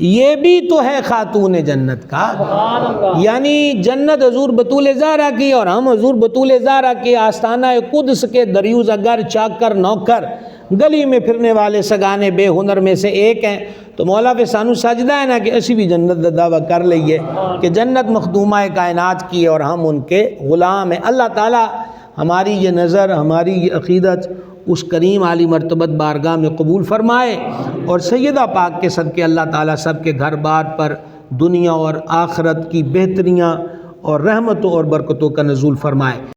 یہ بھی تو ہے خاتون جنت کا، سبحان اللہ۔ یعنی جنت حضور بطول زہرا کی، اور ہم حضور بطول زہرا کے آستانہ قدس کے دریوزہ گر چاکر نوکر گلی میں پھرنے والے سگانے بے ہنر میں سے ایک ہیں۔ تو مولا پہ سانو سجدہ ہے نا کہ اسی بھی جنت دا دعویٰ کر لئیے کہ جنت مخدومہ کائنات کی ہے اور ہم ان کے غلام ہیں۔ اللہ تعالیٰ ہماری یہ نظر، ہماری یہ عقیدت اس کریم عالی مرتبت بارگاہ میں قبول فرمائے، اور سیدہ پاک کے صدقے اللہ تعالیٰ سب کے گھر بار پر دنیا اور آخرت کی بہتریاں اور رحمتوں اور برکتوں کا نزول فرمائے۔